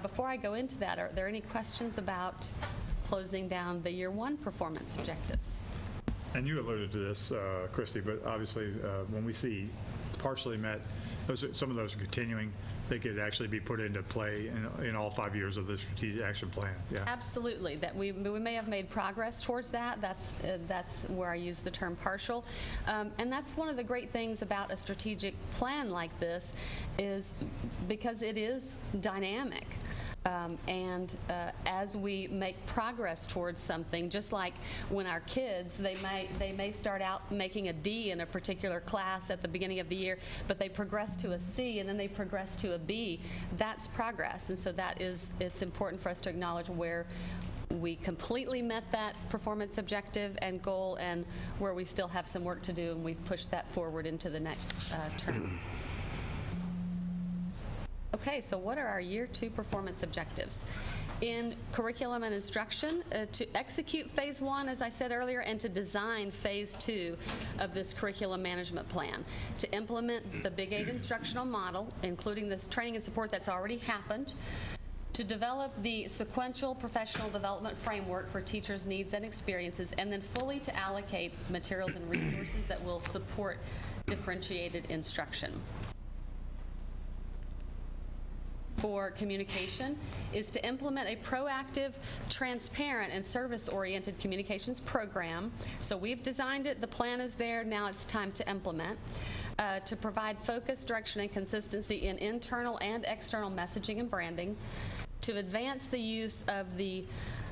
Before I go into that, are there any questions about closing down the Year 1 performance objectives? And you alluded to this, Christy, but obviously when we see partially met, some of those are continuing. They could actually be put into play in all 5 years of the strategic action plan. Yeah, absolutely. That we may have made progress towards that. That's where I use the term partial, and that's one of the great things about a strategic plan like this, is because it is dynamic. As we make progress towards something, just like when our kids, they may start out making a D in a particular class at the beginning of the year, but they progress to a C and then they progress to a B. That's progress, and so it's important for us to acknowledge where we completely met that performance objective and goal, and where we still have some work to do, and we've pushed that forward into the next term. Okay, so what are our Year 2 performance objectives? In curriculum and instruction, to execute Phase 1, as I said earlier, and to design Phase 2 of this curriculum management plan, to implement the Big 8 instructional model, including this training and support that's already happened, to develop the sequential professional development framework for teachers' needs and experiences, and then fully to allocate materials and resources that will support differentiated instruction. For communication is to implement a proactive, transparent, and service-oriented communications program. So we've designed it, the plan is there, now it's time to implement. To provide focus, direction, and consistency in internal and external messaging and branding. To advance the use of the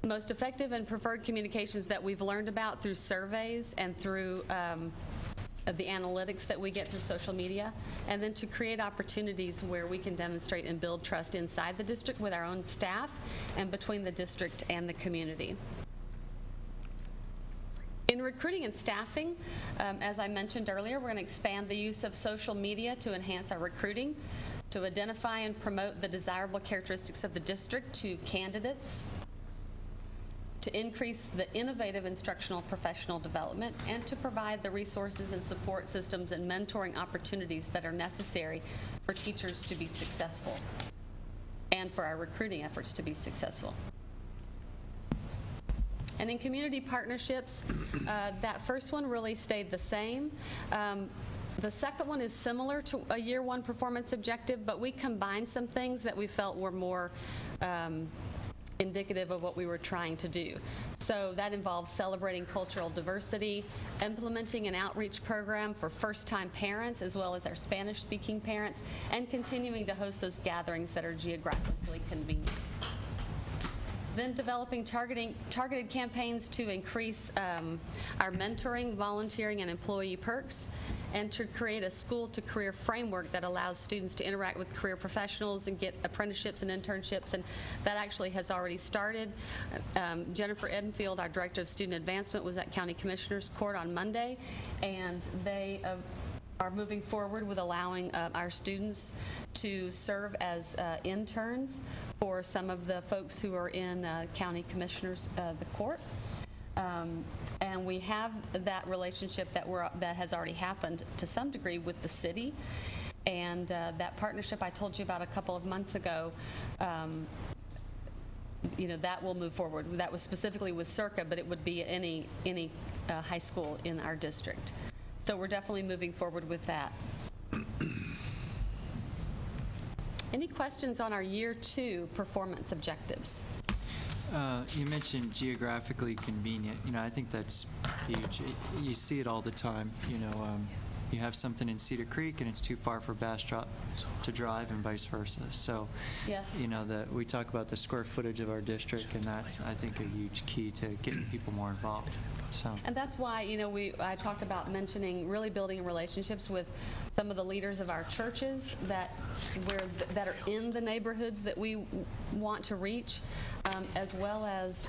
most effective and preferred communications that we've learned about through surveys and through the analytics that we get through social media, and then to create opportunities where we can demonstrate and build trust inside the district with our own staff and between the district and the community. In recruiting and staffing, as I mentioned earlier, we're going to expand the use of social media to enhance our recruiting, to identify and promote the desirable characteristics of the district to candidates, to increase the innovative instructional professional development, and to provide the resources and support systems and mentoring opportunities that are necessary for teachers to be successful and for our recruiting efforts to be successful. And in community partnerships, that first one really stayed the same. The second one is similar to a Year 1 performance objective, but we combined some things that we felt were more indicative of what we were trying to do. So that involves celebrating cultural diversity, implementing an outreach program for first-time parents as well as our Spanish-speaking parents, and continuing to host those gatherings that are geographically convenient. Then developing targeted campaigns to increase our mentoring, volunteering, and employee perks, and to create a school-to-career framework that allows students to interact with career professionals and get apprenticeships and internships, and that actually has already started. Jennifer Edenfield, our Director of Student Advancement, was at County Commissioners Court on Monday, and they are moving forward with allowing our students to serve as interns for some of the folks who are in county commissioners, the court. And we have that relationship that has already happened to some degree with the city. And that partnership I told you about a couple of months ago, that will move forward. That was specifically with Circa, but it would be any high school in our district. So we're definitely moving forward with that. Any questions on our year 2 performance objectives? You mentioned geographically convenient. I think that's huge. You see it all the time. You have something in Cedar Creek and it's too far for Bastrop to drive and vice versa. So, yes. We talk about the square footage of our district, and that's, I think, a huge key to getting people more involved. So. And that's why, I talked about mentioning really building relationships with some of the leaders of our churches that are in the neighborhoods that we want to reach, as well as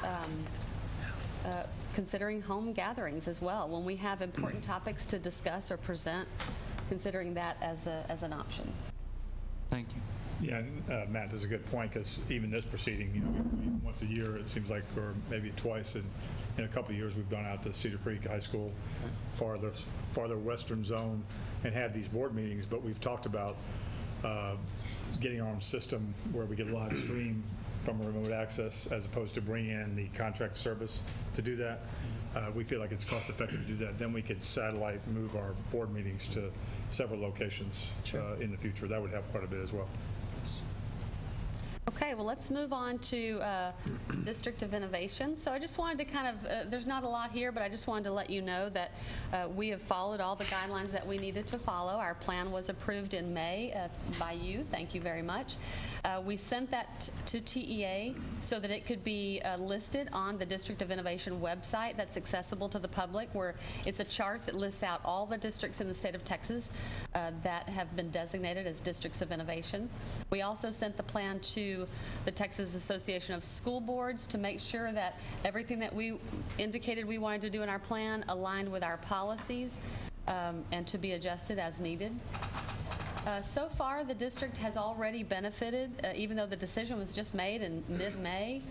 considering home gatherings as well. When we have important topics to discuss or present, considering that as an option. Thank you. Yeah, Matt, that's a good point, because even this proceeding, once a year, it seems like, or maybe twice in a couple of years, we've gone out to Cedar Creek High School, farther western zone, and had these board meetings, but we've talked about getting our own system where we get live stream from remote access, as opposed to bringing in the contract service to do that. We feel like it's cost effective to do that. Then we could satellite move our board meetings to several locations in the future. That would help quite a bit as well. Okay, well, let's move on to District of Innovation. So I just wanted to kind of, there's not a lot here, but I just wanted to let you know that we have followed all the guidelines that we needed to follow. Our plan was approved in May by you. Thank you very much. We sent that to TEA so that it could be listed on the District of Innovation website that's accessible to the public, where it's a chart that lists out all the districts in the state of Texas that have been designated as districts of innovation. We also sent the plan to the Texas Association of School Boards to make sure that everything that we indicated we wanted to do in our plan aligned with our policies and to be adjusted as needed. So far, the district has already benefited, even though the decision was just made in mid-May.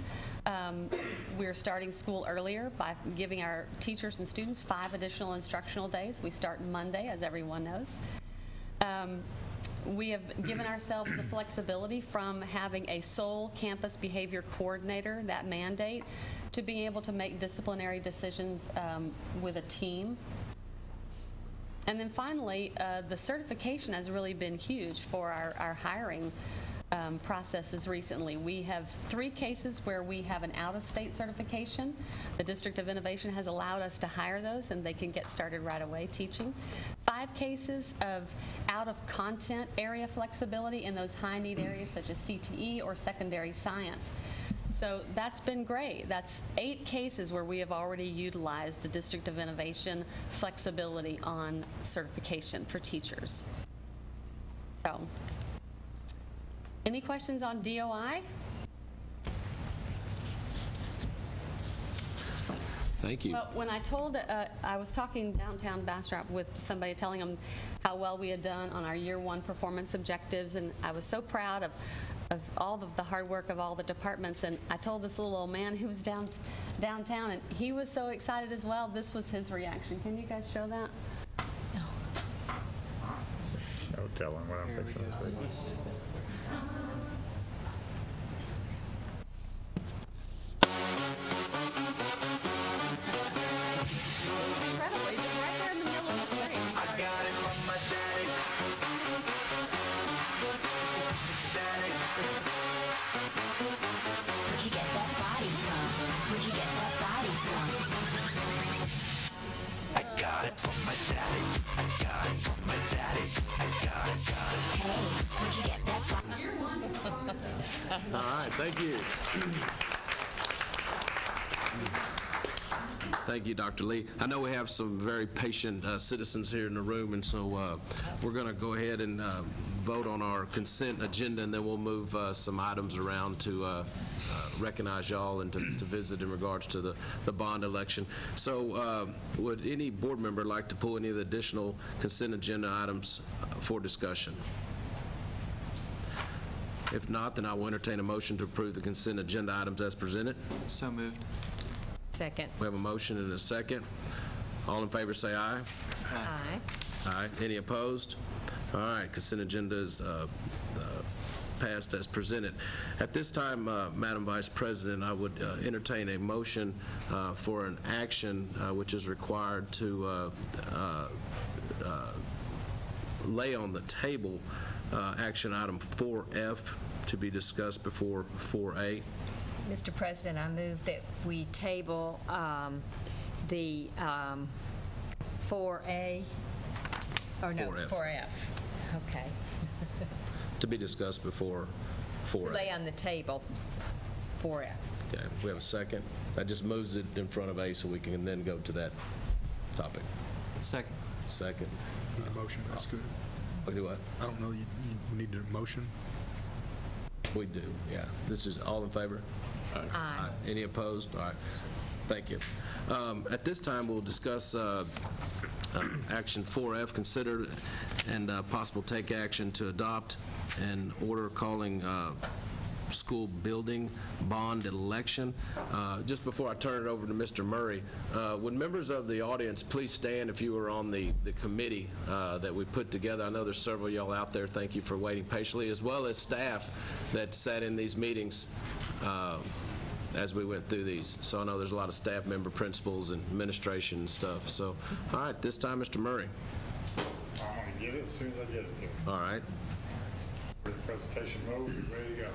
We're starting school earlier by giving our teachers and students 5 additional instructional days. We start Monday, as everyone knows. We have given ourselves the flexibility from having a sole campus behavior coordinator, that mandate, to being able to make disciplinary decisions with a team. And then finally, the certification has really been huge for our hiring processes recently. We have 3 cases where we have an out-of-state certification. The District of Innovation has allowed us to hire those, and they can get started right away teaching. 5 cases of out-of-content area flexibility in those high-need areas such as CTE or secondary science. So that's been great. That's 8 cases where we have already utilized the District of Innovation flexibility on certification for teachers. So, any questions on DOI? Thank you. Well, when I told, I was talking downtown Bastrop with somebody, telling them how well we had done on our year 1 performance objectives, and I was so proud of all of the hard work of all the departments. And I told this little old man who was downtown, and he was so excited as well. This was his reaction. Can you guys show that? No telling what I'm fixing to say. All right, thank you. Thank you, Dr. Lee. I know we have some very patient citizens here in the room, and so we're going to go ahead and vote on our consent agenda, and then we'll move some items around to recognize y'all and to visit in regards to the bond election. So would any board member like to pull any of the additional consent agenda items for discussion? If not, then I will entertain a motion to approve the consent agenda items as presented. So moved. Second. We have a motion and a second. All in favor say aye. Aye. Aye. Any opposed? All right, consent agenda is passed as presented. At this time, Madam Vice President, I would entertain a motion for an action which is required to lay on the table action item 4F to be discussed before 4A. Mr. President, I move that we table the 4A, or no, 4F. 4F. Okay. To be discussed before 4A. Lay on the table 4F. Okay, we have a second. That just moves it in front of A so we can then go to that topic. Second. Second. Need a motion, that's good. Do what? I don't know, you need a motion? We do, yeah. This is all in favor? Aye. Any opposed? All right. Thank you. At this time, we'll discuss action 4F, consider and possible take action to adopt an order calling school building bond election. Just before I turn it over to Mr. Murray, would members of the audience please stand if you were on the committee that we put together? I know there's several of y'all out there. Thank you for waiting patiently, as well as staff that sat in these meetings as we went through these. So I know there's a lot of staff member, principals, and administration and stuff. So, all right, this time, Mr. Murray. I'm going to get it as soon as I get it here. All right. We're in presentation mode, we're ready to go.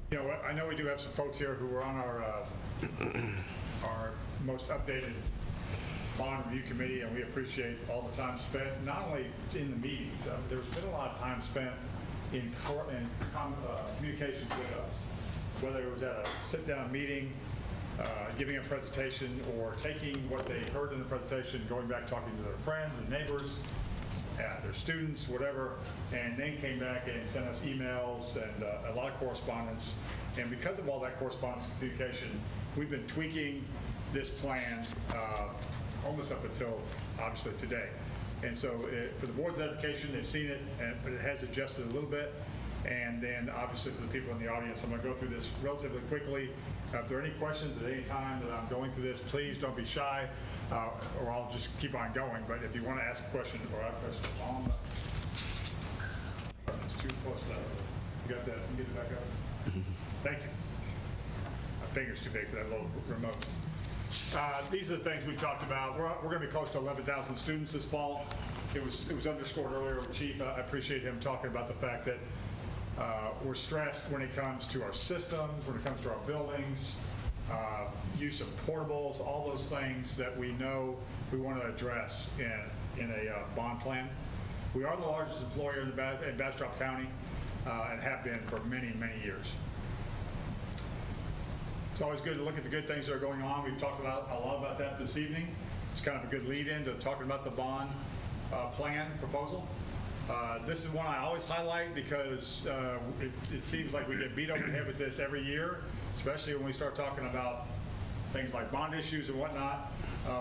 You know what, I know we do have some folks here who are on our most updated bond review committee, and we appreciate all the time spent, not only in the meetings, there's been a lot of time spent in communications with us, whether it was at a sit-down meeting, giving a presentation, or taking what they heard in the presentation, going back talking to their friends and neighbors, their students, whatever, and then came back and sent us emails and a lot of correspondence. And because of all that correspondence and communication, we've been tweaking this plan almost up until, obviously, today. And so for the board's edification, they've seen it, but it has adjusted a little bit. And then, obviously, for the people in the audience, I'm going to go through this relatively quickly. If there are any questions at any time that I'm going through this, please don't be shy, or I'll just keep on going. But if you want to ask a question or have a question on the... It's too close to that. You got that? You get it back up? Thank you. My finger's too big for that little remote. These are the things we've talked about. We're going to be close to 11,000 students this fall. It was underscored earlier with Chief. I appreciate him talking about the fact that we're stressed when it comes to our systems, when it comes to our buildings, use of portables, all those things that we know we want to address in a bond plan. We are the largest employer in Bastrop County and have been for many, many years. It's always good to look at the good things that are going on. We've talked about a lot about that this evening. It's kind of a good lead-in to talking about the bond plan proposal. This is one I always highlight because it seems like we get beat over the head with this every year, especially when we start talking about things like bond issues and whatnot.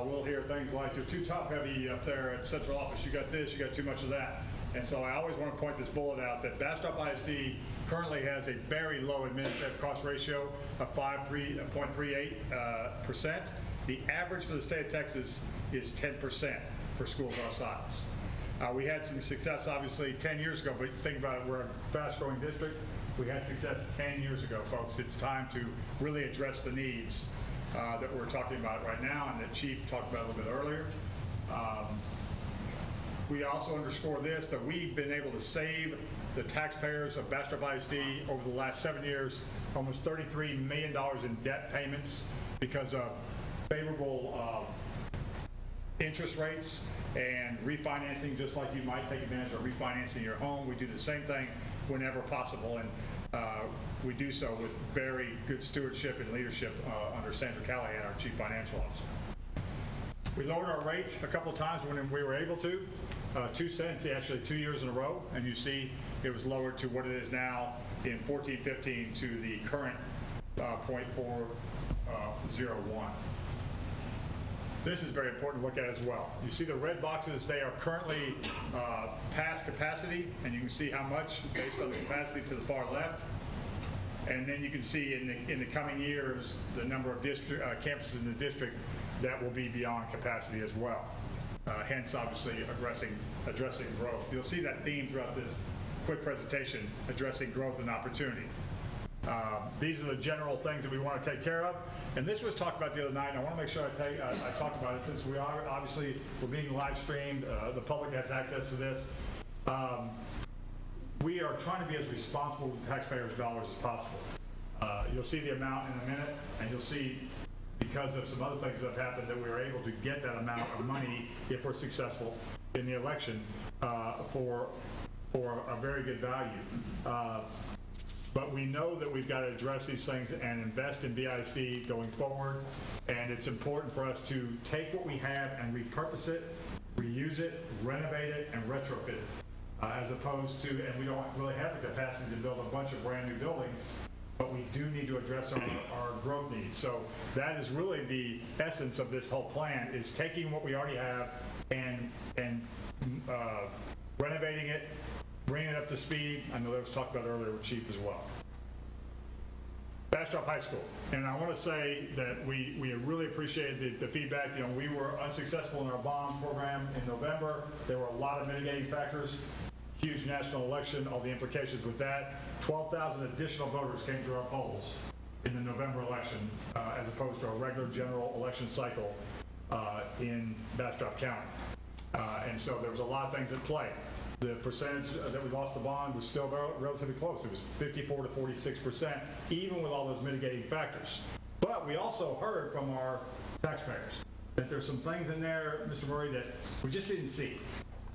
We'll hear things like, you're too top-heavy up there at central office. You got this, you got too much of that. And so I always want to point this bullet out that Bastrop I.S.D. currently has a very low administrative cost ratio of 0.38%. The average for the state of Texas is 10% for schools our size. We had some success, obviously, 10 years ago, but think about it, we're a fast-growing district. We had success 10 years ago, folks. It's time to really address the needs that we're talking about right now and that Chief talked about a little bit earlier. We also underscore this, that we've been able to save the taxpayers of Bastrop I.S.D. over the last 7 years almost $33 million in debt payments because of favorable interest rates and refinancing, just like you might take advantage of refinancing your home. We do the same thing whenever possible, and we do so with very good stewardship and leadership under Sandra Callahan, our Chief Financial Officer. We lowered our rates a couple of times when we were able to, 2 cents, actually 2 years in a row, and you see it was lowered to what it is now in 14-15 to the current 0.401. This is very important to look at as well. You see the red boxes, they are currently past capacity, and you can see how much based on the capacity to the far left. And then you can see in the coming years, the number of campuses in the district that will be beyond capacity as well. Hence, obviously, addressing growth. You'll see that theme throughout this quick presentation, addressing growth and opportunity. These are the general things that we want to take care of. And this was talked about the other night, and I want to make sure I talk about it since we're being live streamed. The public has access to this. We are trying to be as responsible with taxpayers' dollars as possible. You'll see the amount in a minute, and you'll see, because of some other things that have happened, that we are able to get that amount of money, if we're successful in the election, for a very good value. But we know that we've got to address these things and invest in BISD going forward. And it's important for us to take what we have and repurpose it, reuse it, renovate it, and retrofit it. As opposed to, and we don't really have the capacity to build a bunch of brand new buildings, but we do need to address our growth needs. So that is really the essence of this whole plan, is taking what we already have and renovating it, bringing it up to speed. I know that was talked about earlier with Chief as well. Bastrop High School. And I want to say that we really appreciated the feedback. You know, we were unsuccessful in our bond program in November. There were a lot of mitigating factors. Huge national election, all the implications with that. 12,000 additional voters came through our polls in the November election, as opposed to a regular general election cycle in Bastrop County. And so there was a lot of things at play. The percentage that we lost the bond was still relatively close. It was 54 to 46%, even with all those mitigating factors. But we also heard from our taxpayers that there's some things in there, Mr. Murray, that we just didn't see.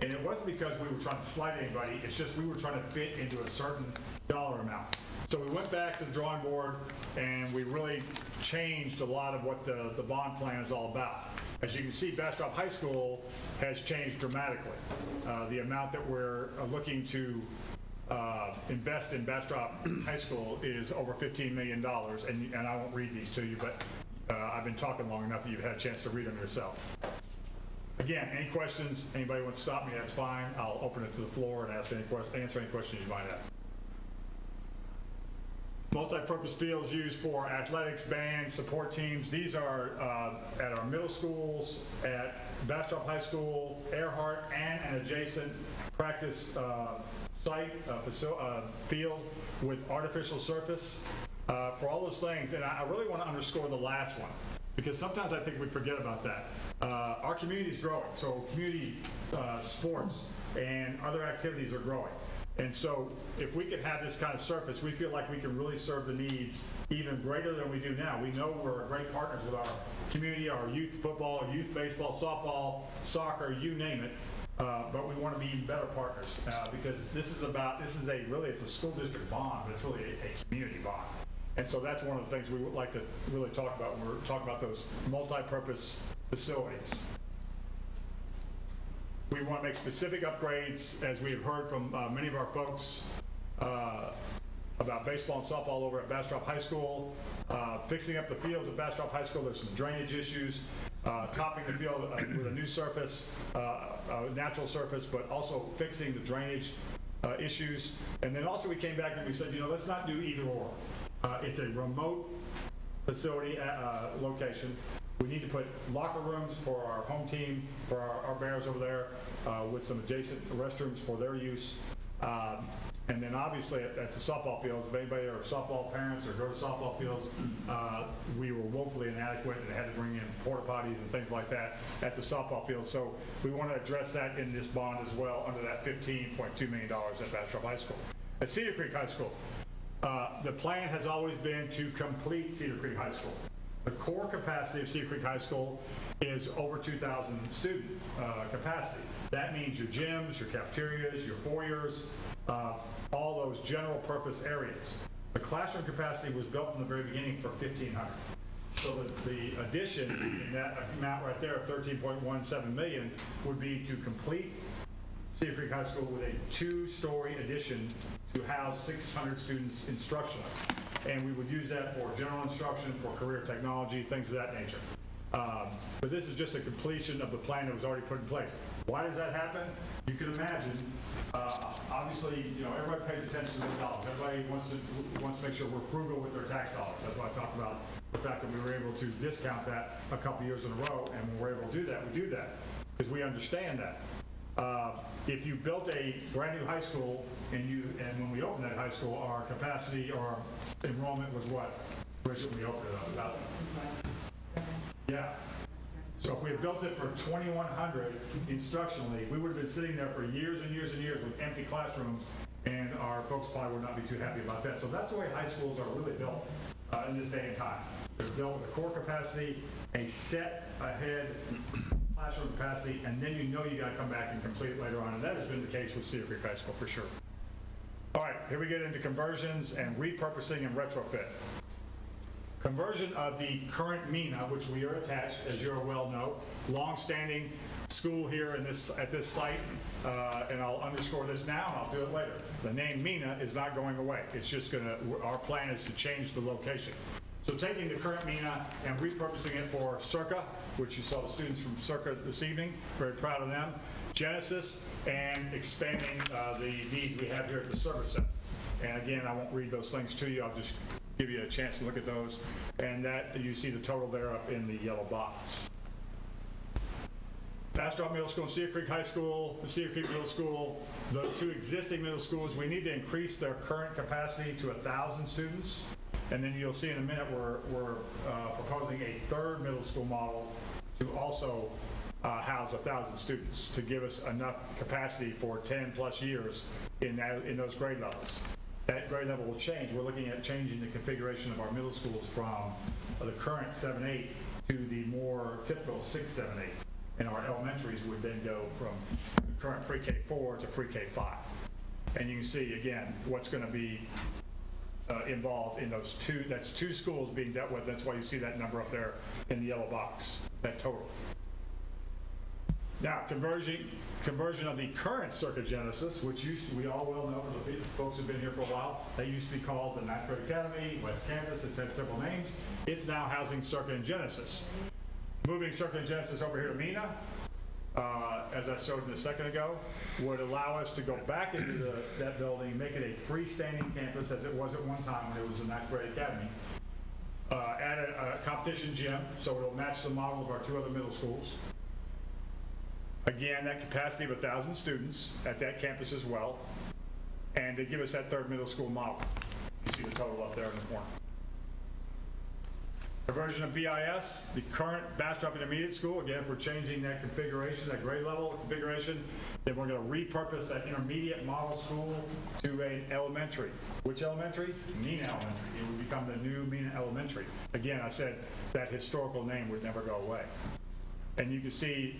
And it wasn't because we were trying to slight anybody, it's just we were trying to fit into a certain dollar amount. So we went back to the drawing board and we really changed a lot of what the bond plan is all about. As you can see, Bastrop High School has changed dramatically. The amount that we're looking to invest in Bastrop High School is over $15 million, and I won't read these to you, but I've been talking long enough that you've had a chance to read them yourself. Again, any questions, anybody wants to stop me, that's fine. I'll open it to the floor and answer any questions you might have. Multi-purpose fields used for athletics, bands, support teams. These are at our middle schools, at Bastrop High School, Earhart, and an adjacent practice site, field with artificial surface. For all those things, and I really want to underscore the last one, because sometimes I think we forget about that. Our community is growing, so community sports and other activities are growing. And so if we could have this kind of surface, we feel like we can really serve the needs even greater than we do now. We know we're great partners with our community, our youth football, youth baseball, softball, soccer, you name it. But we want to be even better partners because it's a school district bond, but it's really a community bond. And so that's one of the things we would like to really talk about when we're talking about those multi-purpose facilities. We want to make specific upgrades, as we have heard from many of our folks about baseball and softball over at Bastrop High School, fixing up the fields at Bastrop High School. There's some drainage issues, topping the field with a new surface, natural surface, but also fixing the drainage issues. And then also we came back and we said, you know, let's not do either or. It's a remote facility location. We need to put locker rooms for our home team, for our Bears over there, with some adjacent restrooms for their use. And then obviously at the softball fields, if anybody are softball parents or go to softball fields, we were woefully inadequate and had to bring in porta potties and things like that at the softball field. So we want to address that in this bond as well under that $15.2 million at Bastrop High School. At Cedar Creek High School, the plan has always been to complete Cedar Creek High School. The core capacity of Cedar Creek High School is over 2,000 student capacity. That means your gyms, your cafeterias, your foyers, all those general purpose areas. The classroom capacity was built from the very beginning for 1,500. So the addition in that amount right there of $13.17 million would be to complete Cedar Creek High School with a 2-story addition to house 600 students instructionally. And we would use that for general instruction, for career technology, things of that nature. But this is just a completion of the plan that was already put in place. Why does that happen? You can imagine, obviously, you know, everybody pays attention to their dollars. Everybody wants to make sure we're frugal with their tax dollars. That's why I talked about the fact that we were able to discount that a couple years in a row, and when we're able to do that, we do that because we understand that. If you built a brand new high school and when we opened that high school, our capacity or enrollment was what? Bridget, we opened it up about. Yeah. So if we had built it for 2,100 instructionally, we would have been sitting there for years and years and years with empty classrooms, and our folks probably would not be too happy about that. So that's the way high schools are really built in this day and time. They're built with a core capacity, a set ahead classroom capacity, and then you know you got to come back and complete it later on. And that has been the case with Cedar Creek High School for sure. All right, here we get into conversions and repurposing and retrofit. Conversion of the current MENA, which we are attached, as you well know, long-standing school here at this site, and I'll underscore this now, and I'll do it later. The name MENA is not going away. It's just our plan is to change the location. So taking the current MENA and repurposing it for Circa, which you saw the students from Circa this evening, very proud of them, Genesis, and expanding the needs we have here at the service center. And again, I won't read those things to you. I'll just give you a chance to look at those. And that, you see the total there up in the yellow box. Bastrop Middle School and Cedar Creek High School, the Cedar Creek Middle School, those two existing middle schools, we need to increase their current capacity to 1,000 students. And then you'll see in a minute we're proposing a third middle school model to also house 1,000 students to give us enough capacity for 10 plus years in those grade levels. That grade level will change. We're looking at changing the configuration of our middle schools from the current 7-8 to the more typical 6-7-8. And our elementaries would then go from the current pre-K4 to pre-K5. And you can see, again, what's going to be involved in those two. That's two schools being dealt with. That's why you see that number up there in the yellow box, that total. Now, conversion of the current Circa Genesis, which we all well know, the folks who've been here for a while, that used to be called the Ninth Grade Academy, West Campus. It's had several names. It's now housing Circa and Genesis. Moving Circa and Genesis over here to MENA, as I showed a second ago, would allow us to go back into that building, make it a freestanding campus as it was at one time when it was the Ninth Grade Academy. Add a competition gym, so it'll match the model of our two other middle schools. Again, that capacity of 1,000 students at that campus as well, and to give us that third middle school model. You see the total up there in the corner. Conversion of BIS, the current Bastrop Intermediate School. Again, if we're changing that configuration, that grade level configuration, then we're going to repurpose that intermediate model school to an elementary. Which elementary? MENA Elementary. It would become the new MENA Elementary. Again, I said that historical name would never go away. And you can see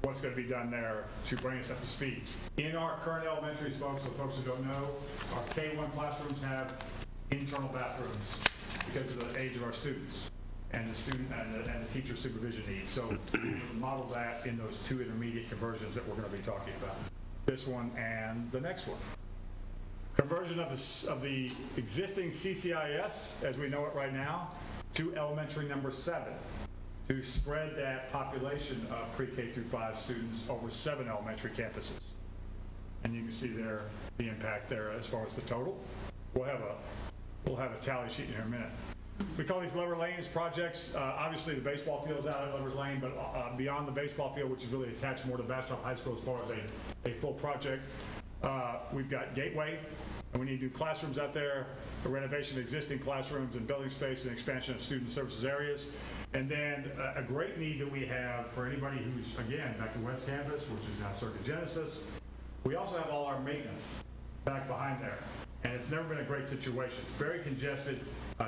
what's going to be done there to bring us up to speed. In our current elementaries, folks, so folks who don't know, our K1 classrooms have internal bathrooms because of the age of our students and the student and the teacher supervision needs. So we model that in those two intermediate conversions that we're going to be talking about. This one and the next one. Conversion of the existing CCIS, as we know it right now, to elementary number 7. To spread that population of pre-K through 5 students over 7 elementary campuses. And you can see there the impact there as far as the total. We'll have a tally sheet in here in a minute. We call these Lover Lanes projects. Obviously the baseball field's out at Lover's Lane, but beyond the baseball field, which is really attached more to Bastrop High School as far as a full project, we've got Gateway, and we need to do classrooms out there, a renovation of existing classrooms and building space and expansion of student services areas. And then a great need that we have for anybody who's, again, back to West Campus, which is now Circa Genesis, we also have all our maintenance back behind there. And it's never been a great situation. It's very congested,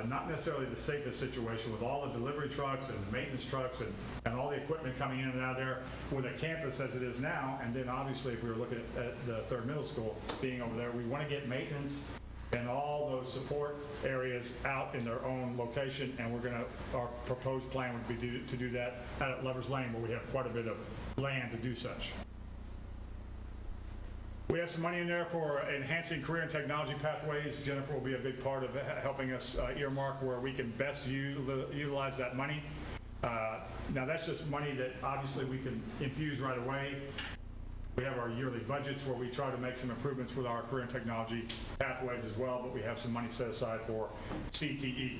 not necessarily the safest situation with all the delivery trucks and the maintenance trucks and all the equipment coming in and out of there with a campus as it is now. And then obviously if we were looking at the third middle school being over there, we want to get maintenance and all those support areas out in their own location, and our proposed plan would be to do that out at Lover's Lane, where we have quite a bit of land to do such. We have some money in there for enhancing career and technology pathways. Jennifer will be a big part of helping us earmark where we can best utilize that money. Now, that's just money that obviously we can infuse right away. We have our yearly budgets where we try to make some improvements with our career and technology pathways as well, but we have some money set aside for CTE.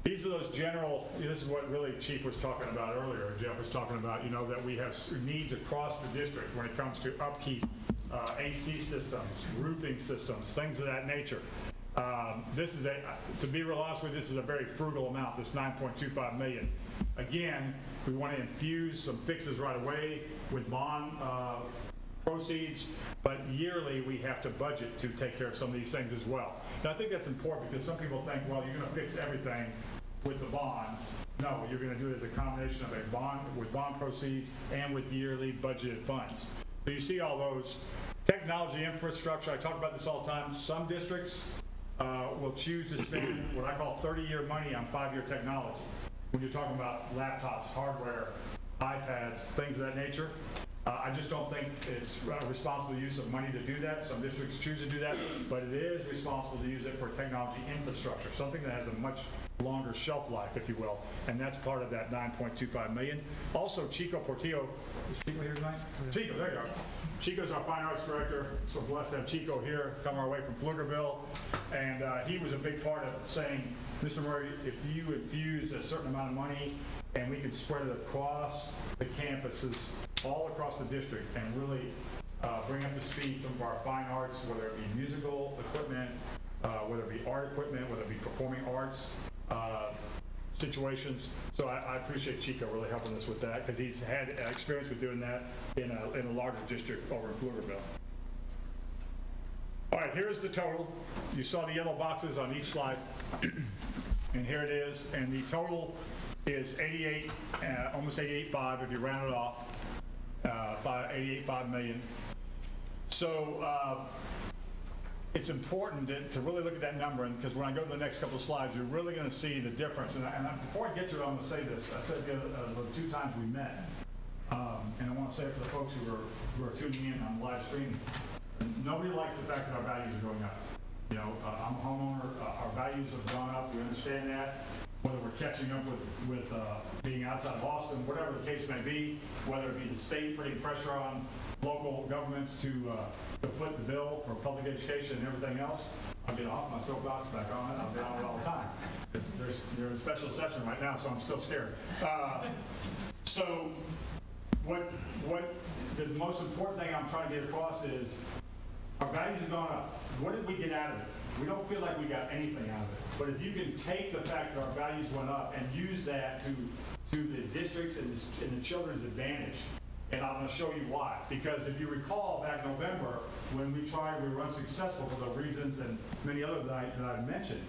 These are those general, this is what really Chief was talking about earlier, Jeff was talking about, that we have needs across the district when it comes to upkeep, AC systems, roofing systems, things of that nature. This is to be real honest with you, this is a very frugal amount, this $9.25 million. Again, we want to infuse some fixes right away with bond proceeds, but yearly we have to budget to take care of some of these things as well. And I think that's important because some people think, well, you're going to fix everything with the bond. No, you're going to do it as a combination of a bond with bond proceeds and with yearly budgeted funds. So you see all those. Technology infrastructure, I talk about this all the time. Some districts will choose to spend what I call 30-year money on 5-year technology. When you're talking about laptops, hardware, iPads, things of that nature, I just don't think it's responsible use of money to do that. Some districts choose to do that, but it is responsible to use it for technology infrastructure, something that has a much longer shelf life, if you will, and that's part of that $9.25 million. Also, Chico Portillo, is Chico here tonight? Chico, there you are. Chico's our fine arts director, so blessed to have Chico here, come our way from Pflugerville, and he was a big part of saying, Mr. Murray, if you infuse a certain amount of money and we can spread it across the campuses all across the district and really bring up to speed some of our fine arts, whether it be musical equipment, whether it be art equipment, whether it be performing arts situations. So I appreciate Chico really helping us with that because he's had experience with doing that in a larger district over in Pflugerville. All right, here's the total. You saw the yellow boxes on each slide, and here it is. And the total is 88, almost 88.5 if you round it off, 88.5 million. So it's important to really look at that number, and because when I go to the next couple of slides, you're really going to see the difference. And before I get to it, I'm going to say this. I said the 2 times we met, and I want to say it for the folks who are tuning in on live streaming. Nobody likes the fact that our values are going up. I'm a homeowner. Our values have gone up. We understand that. Whether we're catching up with being outside of Austin, whatever the case may be, whether it be the state putting pressure on local governments to foot the bill for public education and everything else. I'll get off my soapbox back on it. I'll be on it all the time. They're in a special session right now, so I'm still scared. So what the most important thing I'm trying to get across is our values have gone up. What did we get out of it? We don't feel like we got anything out of it. But if you can take the fact that our values went up and use that to the districts and the children's advantage, and I'm going to show you why. Because if you recall back in November, when we were unsuccessful for the reasons and many others that I mentioned,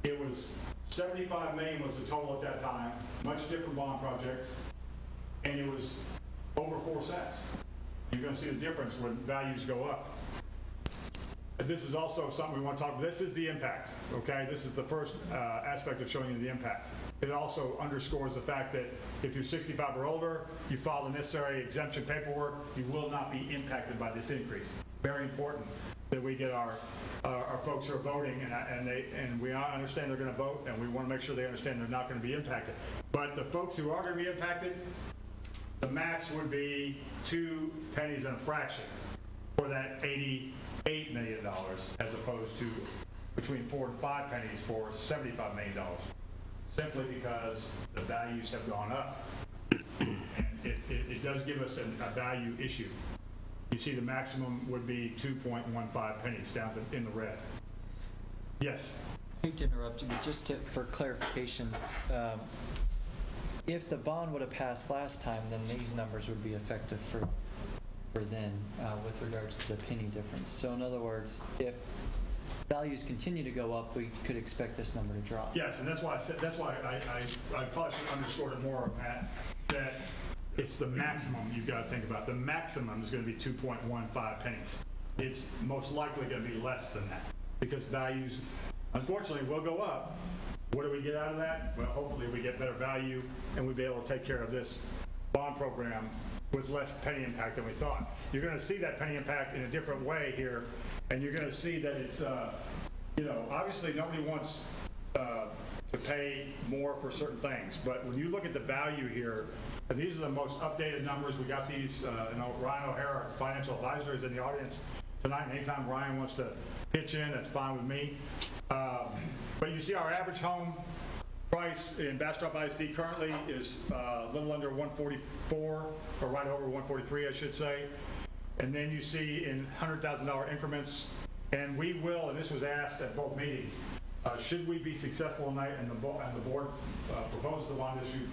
it was $75 million was the total at that time, much different bond projects, and it was over 4 cents. You're going to see the difference when values go up. This is also something we want to talk about. This is the impact, okay? This is the first aspect of showing you the impact. It also underscores the fact that if you're 65 or older, you file the necessary exemption paperwork, you will not be impacted by this increase. Very important that we get our folks who are voting, and we understand they're going to vote, and we want to make sure they understand they're not going to be impacted. But the folks who are going to be impacted, the max would be 2 pennies and a fraction for that $88 million, as opposed to between 4 and 5 pennies for $75 million, simply because the values have gone up. And it does give us a value issue. You see the maximum would be 2.15 pennies down in the red. Yes? I hate to interrupt you, but just for clarifications, if the bond would have passed last time, then these numbers would be effective for then with regards to the penny difference. So in other words, if values continue to go up, we could expect this number to drop. Yes, and that's why I probably should have underscored it more, Matt, that it's the maximum you've got to think about. The maximum is going to be 2.15 pennies. It's most likely going to be less than that because values, unfortunately, will go up. What do we get out of that? Well, hopefully we get better value and we'll be able to take care of this bond program with less penny impact than we thought. You're going to see that penny impact in a different way here, and you're going to see that it's, obviously nobody wants to pay more for certain things. But when you look at the value here, and these are the most updated numbers. We got these, Ryan O'Hara, our financial advisor, is in the audience tonight. And anytime Ryan wants to pitch in, that's fine with me. But you see our average home price in Bastrop I.S.D. currently is a little under 144, or right over 143, I should say. And then you see in $100,000 increments, and we will, and this was asked at both meetings, should we be successful tonight and the board proposes the bond issue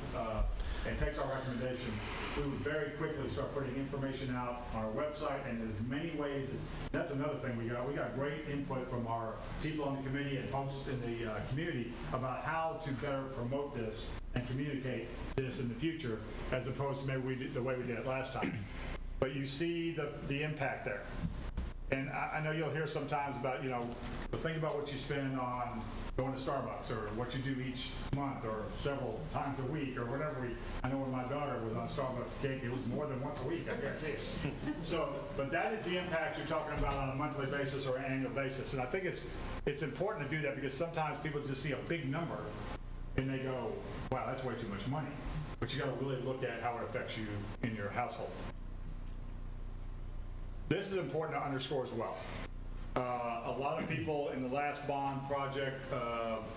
and takes our recommendation, we would very quickly start putting information out on our website and in as many ways. That's another thing we got. We got great input from our people on the committee and folks in the community about how to better promote this and communicate this in the future, as opposed to maybe we did the way we did it last time. But you see the impact there. And I know you'll hear sometimes about, think about what you spend on going to Starbucks, or what you do each month, or several times a week, or whatever. I know when my daughter was on Starbucks cake, it was more than once a week, I guarantee you. So, but that is the impact you're talking about on a monthly basis or annual basis. And I think it's important to do that, because sometimes people just see a big number and they go, wow, that's way too much money. But you got to really look at how it affects you in your household. This is important to underscore as well. A lot of people in the last bond project,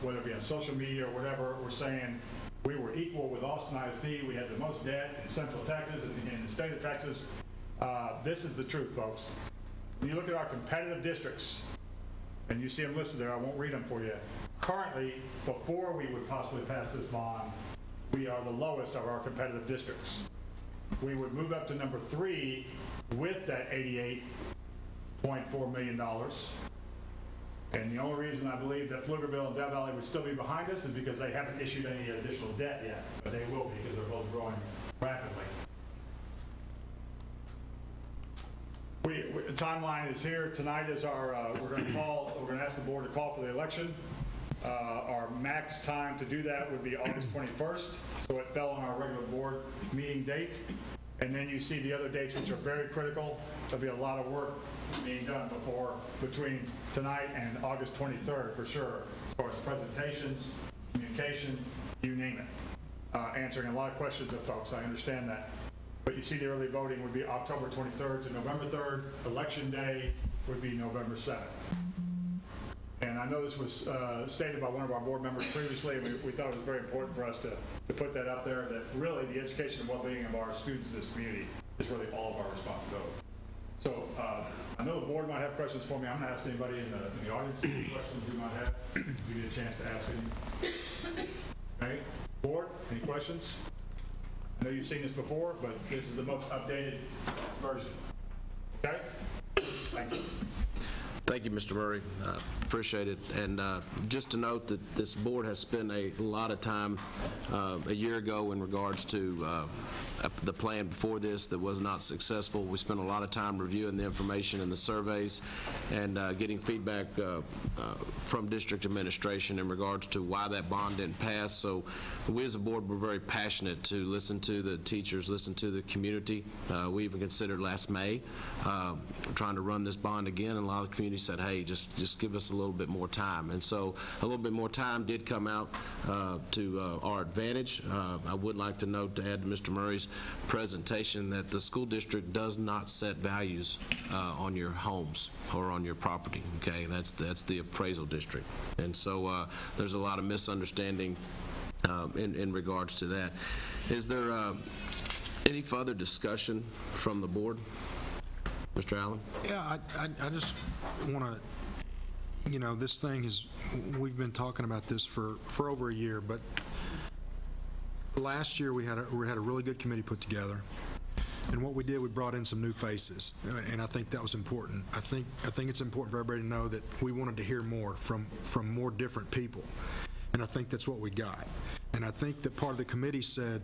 whether it be on social media or whatever, were saying we were equal with Austin I.S.D. We had the most debt in Central Texas and in the state of Texas. This is the truth, folks. When you look at our competitive districts, and you see them listed there, I won't read them for you. Currently, before we would possibly pass this bond, we are the lowest of our competitive districts. We would move up to number 3 with that $88.4 million. And the only reason I believe that Pflugerville and Death Valley would still be behind us is because they haven't issued any additional debt yet, but they will be, because they're both growing rapidly. The timeline is here. Tonight is our, we're going to ask the board to call for the election. Our max time to do that would be August 21st, so it fell on our regular board meeting date. And then you see the other dates, which are very critical. There'll be a lot of work being done between tonight and August 23rd for sure, as far as presentations, communication, you name it. Answering a lot of questions of folks, I understand that. But you see the early voting would be October 23rd to November 3rd. Election day would be November 7th. And I know this was stated by one of our board members previously, and we thought it was very important for us to put that out there, that really the education and well-being of our students in this community is really all of our responsibility. So I know the board might have questions for me. I'm going to ask anybody in the audience any questions you might have. Give you a chance to ask any. Okay, board, any questions? I know you've seen this before, but this is the most updated version. Okay? Thank you. Thank you, Mr. Murray. Appreciate it. And just to note that this board has spent a lot of time a year ago in regards to the plan before this that was not successful. We spent a lot of time reviewing the information and the surveys and getting feedback from district administration in regards to why that bond didn't pass. So we as a board were very passionate to listen to the teachers, listen to the community. We even considered last May trying to run this bond again, and a lot of the community said, hey, just give us a little bit more time. And so a little bit more time did come out to our advantage. I would like to note, to add to Mr. Murray's presentation, that the school district does not set values on your homes or on your property. Okay, that's the appraisal district. And so there's a lot of misunderstanding in regards to that. Is there any further discussion from the board? Mr. Allen? Yeah, I just want to, this thing is, we've been talking about this for over a year, but last year we had a really good committee put together, and what we did, we brought in some new faces, and I think that was important. I think it's important for everybody to know that we wanted to hear more from more different people, and I think that's what we got. And I think that part of the committee said,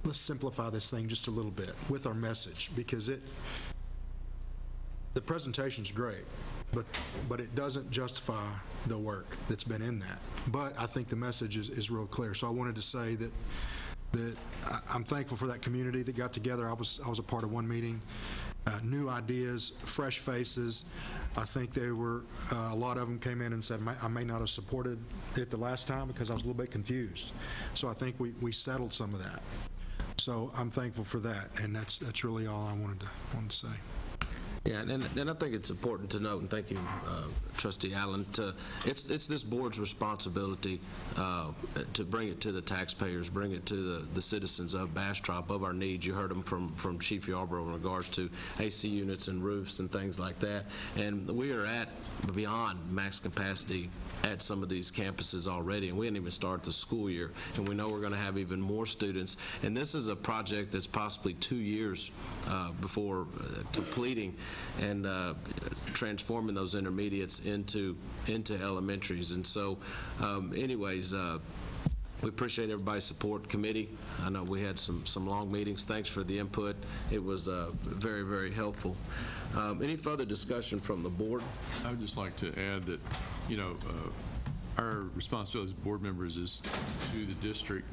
let's simplify this thing just a little bit with our message, because the presentation's great, but it doesn't justify the work that's been in that. But I think the message is real clear. So I wanted to say that I'm thankful for that community that got together. I was a part of one meeting, new ideas, fresh faces. I think they were, a lot of them came in and said, I may not have supported it the last time because I was a little bit confused. So I think we settled some of that. So I'm thankful for that, and that's really all I wanted to say. Yeah, and I think it's important to note, and thank you, Trustee Allen, it's this board's responsibility to bring it to the taxpayers, bring it to the citizens of Bastrop, of our needs. You heard them from Chief Yarborough in regards to AC units and roofs and things like that. And we are at beyond max capacity at some of these campuses already, and we didn't even start the school year, and we know we're going to have even more students. And this is a project that's possibly 2 years before completing and transforming those intermediates into elementaries. And so anyways, we appreciate everybody's support. Committee, I know we had some long meetings. Thanks for the input. It was very, very helpful. Any further discussion from the board? I would just like to add that, you know, our responsibility as board members is to the district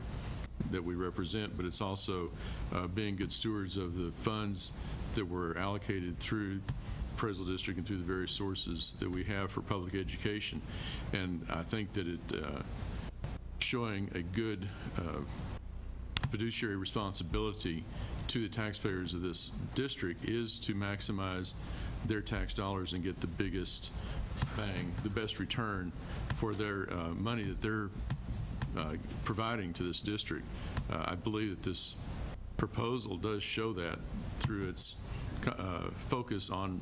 that we represent, but it's also being good stewards of the funds that were allocated through Presell District and through the various sources that we have for public education. And I think that it showing a good fiduciary responsibility to the taxpayers of this district is to maximize their tax dollars and get the biggest bang, the best return for their money that they're providing to this district. I believe that this proposal does show that through its focus on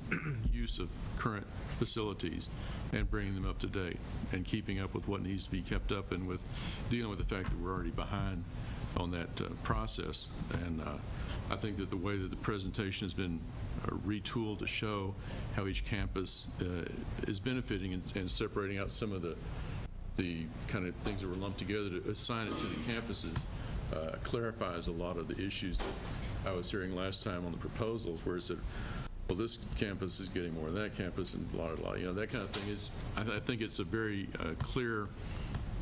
use of current facilities and bringing them up to date and keeping up with what needs to be kept up and with dealing with the fact that we're already behind on that process. And I think that the way that the presentation has been retooled to show how each campus is benefiting and separating out some of the kind of things that were lumped together to assign it to the campuses clarifies a lot of the issues that I was hearing last time on the proposals, where it said, well, this campus is getting more than that campus, and blah, blah, blah. You know, that kind of thing is, I think it's a very clear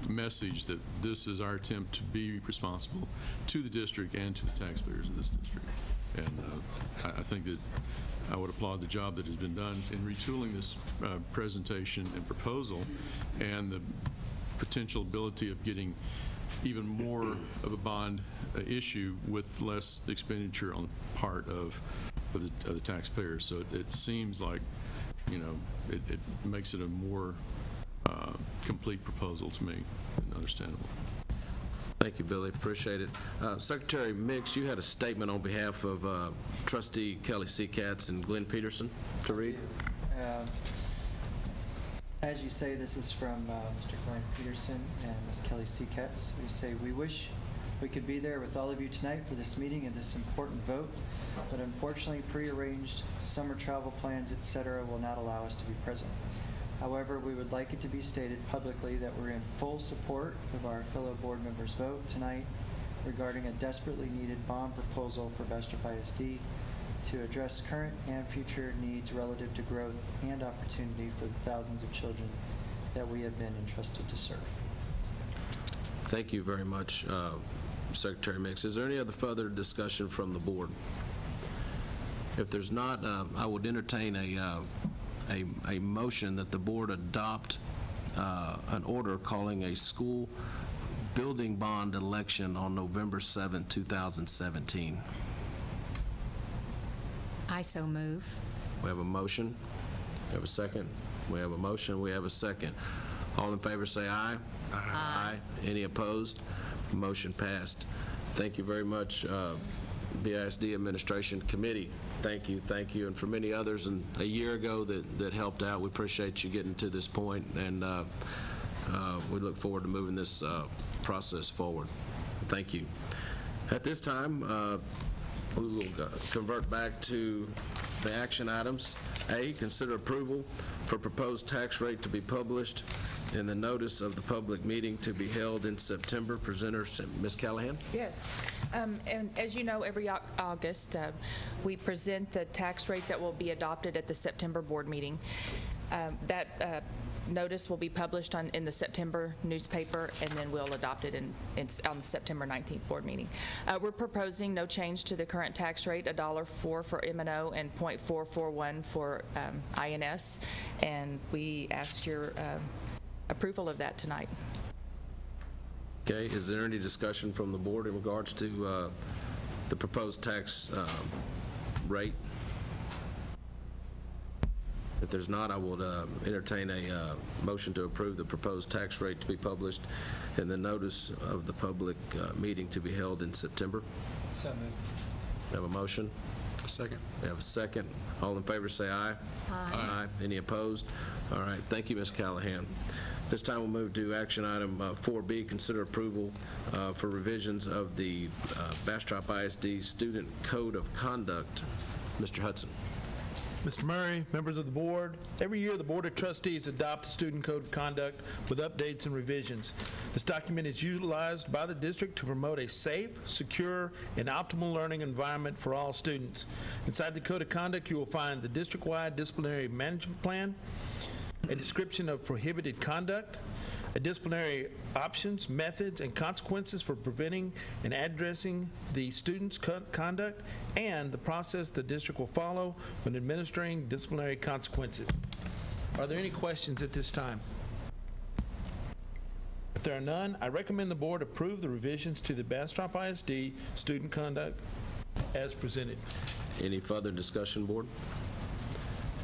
message that this is our attempt to be responsible to the district and to the taxpayers of this district. And I think that I would applaud the job that has been done in retooling this presentation and proposal, and the potential ability of getting even more of a bond issue with less expenditure on the part of the taxpayers. So it seems like, you know, it makes it a more complete proposal to me and understandable. Thank you, Billy. Appreciate it. Secretary Mix, you had a statement on behalf of Trustee Kelly Seacatz and Glenn Peterson to read. As you say, this is from Mr. Glenn Peterson and Ms. Kelly Seacatz. We say, we wish we could be there with all of you tonight for this meeting and this important vote, but unfortunately prearranged summer travel plans, etc., will not allow us to be present. However, we would like it to be stated publicly that we're in full support of our fellow board members' vote tonight regarding a desperately needed bond proposal for Bastrop I.S.D. to address current and future needs relative to growth and opportunity for the thousands of children that we have been entrusted to serve. Thank you very much, Secretary Mix. Is there any other further discussion from the board? If there's not, I would entertain a motion that the board adopt an order calling a school building bond election on November 7, 2017. I so move. We have a motion. We have a second. We have a motion. We have a second. All in favor say aye. Aye. Any opposed? Motion passed. Thank you very much, BISD Administration Committee. Thank you, thank you. And for many others and a year ago that helped out, we appreciate you getting to this point, and we look forward to moving this process forward. Thank you. At this time, we will convert back to the action items. A, consider approval for proposed tax rate to be published in the notice of the public meeting to be held in September. Presenter, Ms. Callahan. Yes. And as you know, every August, we present the tax rate that will be adopted at the September board meeting. That notice will be published in the September newspaper, and then we'll adopt it on the September 19th board meeting. We're proposing no change to the current tax rate, $1.04 for M&O and .441 for INS, and we ask your approval of that tonight. Okay, is there any discussion from the board in regards to the proposed tax rate? If there's not, I will entertain a motion to approve the proposed tax rate to be published and the notice of the public meeting to be held in September. So moved. We have a motion? A second. We have a second. All in favor say aye. Aye. Any opposed? All right, thank you, Ms. Callahan. This time we'll move to action item 4B, consider approval for revisions of the Bastrop I.S.D. Student Code of Conduct. Mr. Hudson. Mr. Murray, members of the board, every year the Board of Trustees adopt a student code of conduct with updates and revisions. This document is utilized by the district to promote a safe, secure, and optimal learning environment for all students. Inside the code of conduct, you will find the district-wide disciplinary management plan, a description of prohibited conduct, a disciplinary options, methods, and consequences for preventing and addressing the student's conduct, and the process the district will follow when administering disciplinary consequences. Are there any questions at this time? If there are none, I recommend the board approve the revisions to the Bastrop I.S.D. student conduct as presented. Any further discussion, board?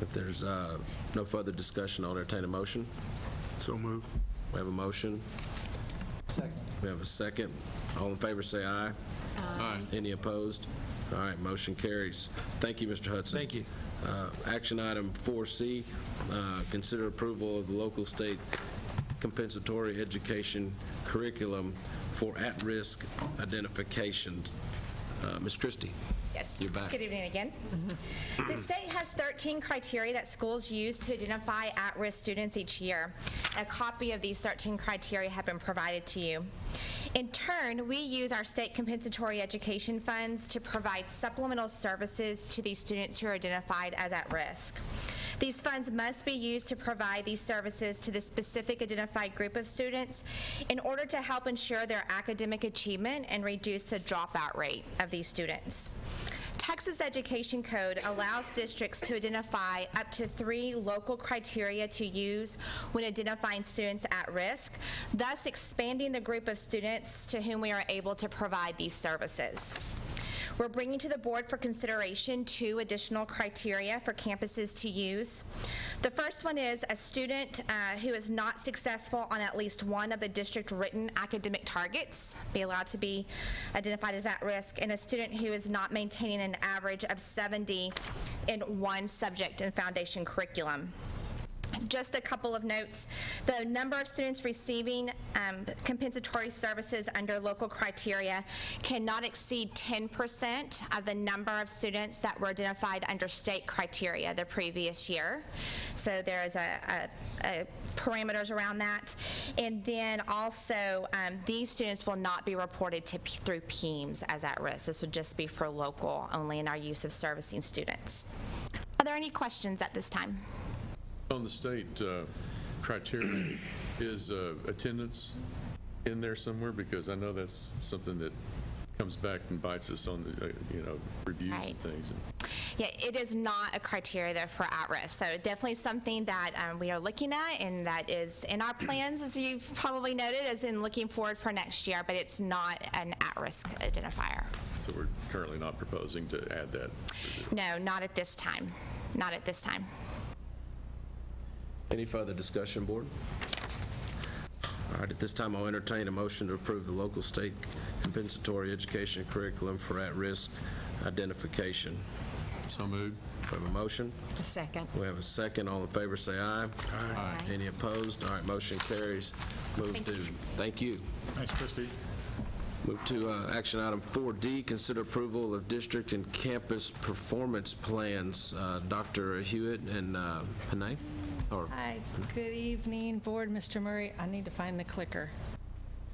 If there's no further discussion, I'll entertain a motion. So moved. We have a motion. Second. We have a second. All in favor say aye. Aye. Any opposed? All right, motion carries. Thank you, Mr. Hudson. Thank you. Action item 4C, consider approval of the local state compensatory education curriculum for at-risk identification. Ms. Christie. Yes. You're back. Good evening again. The state has 13 criteria that schools use to identify at-risk students each year. A copy of these 13 criteria have been provided to you. In turn, we use our state compensatory education funds to provide supplemental services to these students who are identified as at risk. These funds must be used to provide these services to the specific identified group of students in order to help ensure their academic achievement and reduce the dropout rate of these students. Texas Education Code allows districts to identify up to 3 local criteria to use when identifying students at risk, thus expanding the group of students to whom we are able to provide these services. We're bringing to the board for consideration 2 additional criteria for campuses to use. The first one is a student who is not successful on at least one of the district written academic targets be allowed to be identified as at risk, and a student who is not maintaining an average of 70 in one subject in foundation curriculum. Just a couple of notes. The number of students receiving compensatory services under local criteria cannot exceed 10% of the number of students that were identified under state criteria the previous year. So there is a parameters around that. And then also, these students will not be reported through PEIMS as at risk. This would just be for local only in our use of servicing students. Are there any questions at this time? On the state criteria, is attendance in there somewhere? Because I know that's something that comes back and bites us on the, reviews Right. and things. Yeah, it is not a criteria there for at-risk. So definitely something that we are looking at, and that is in our plans, as you've probably noted, as in looking forward for next year, but it's not an at-risk identifier. So we're currently not proposing to add that? No, not at this time. Not at this time. Any further discussion, board? All right, at this time, I'll entertain a motion to approve the local state compensatory education curriculum for at-risk identification. So moved. We have a motion. A second. We have a second. All in favor say aye. Aye. Any opposed? All right, motion carries. Thank you. Thanks, Christie. Move to action item 4D, consider approval of district and campus performance plans. Dr. Hewitt and Panay? Hi, good evening, board. Mr. Murray, I need to find the clicker.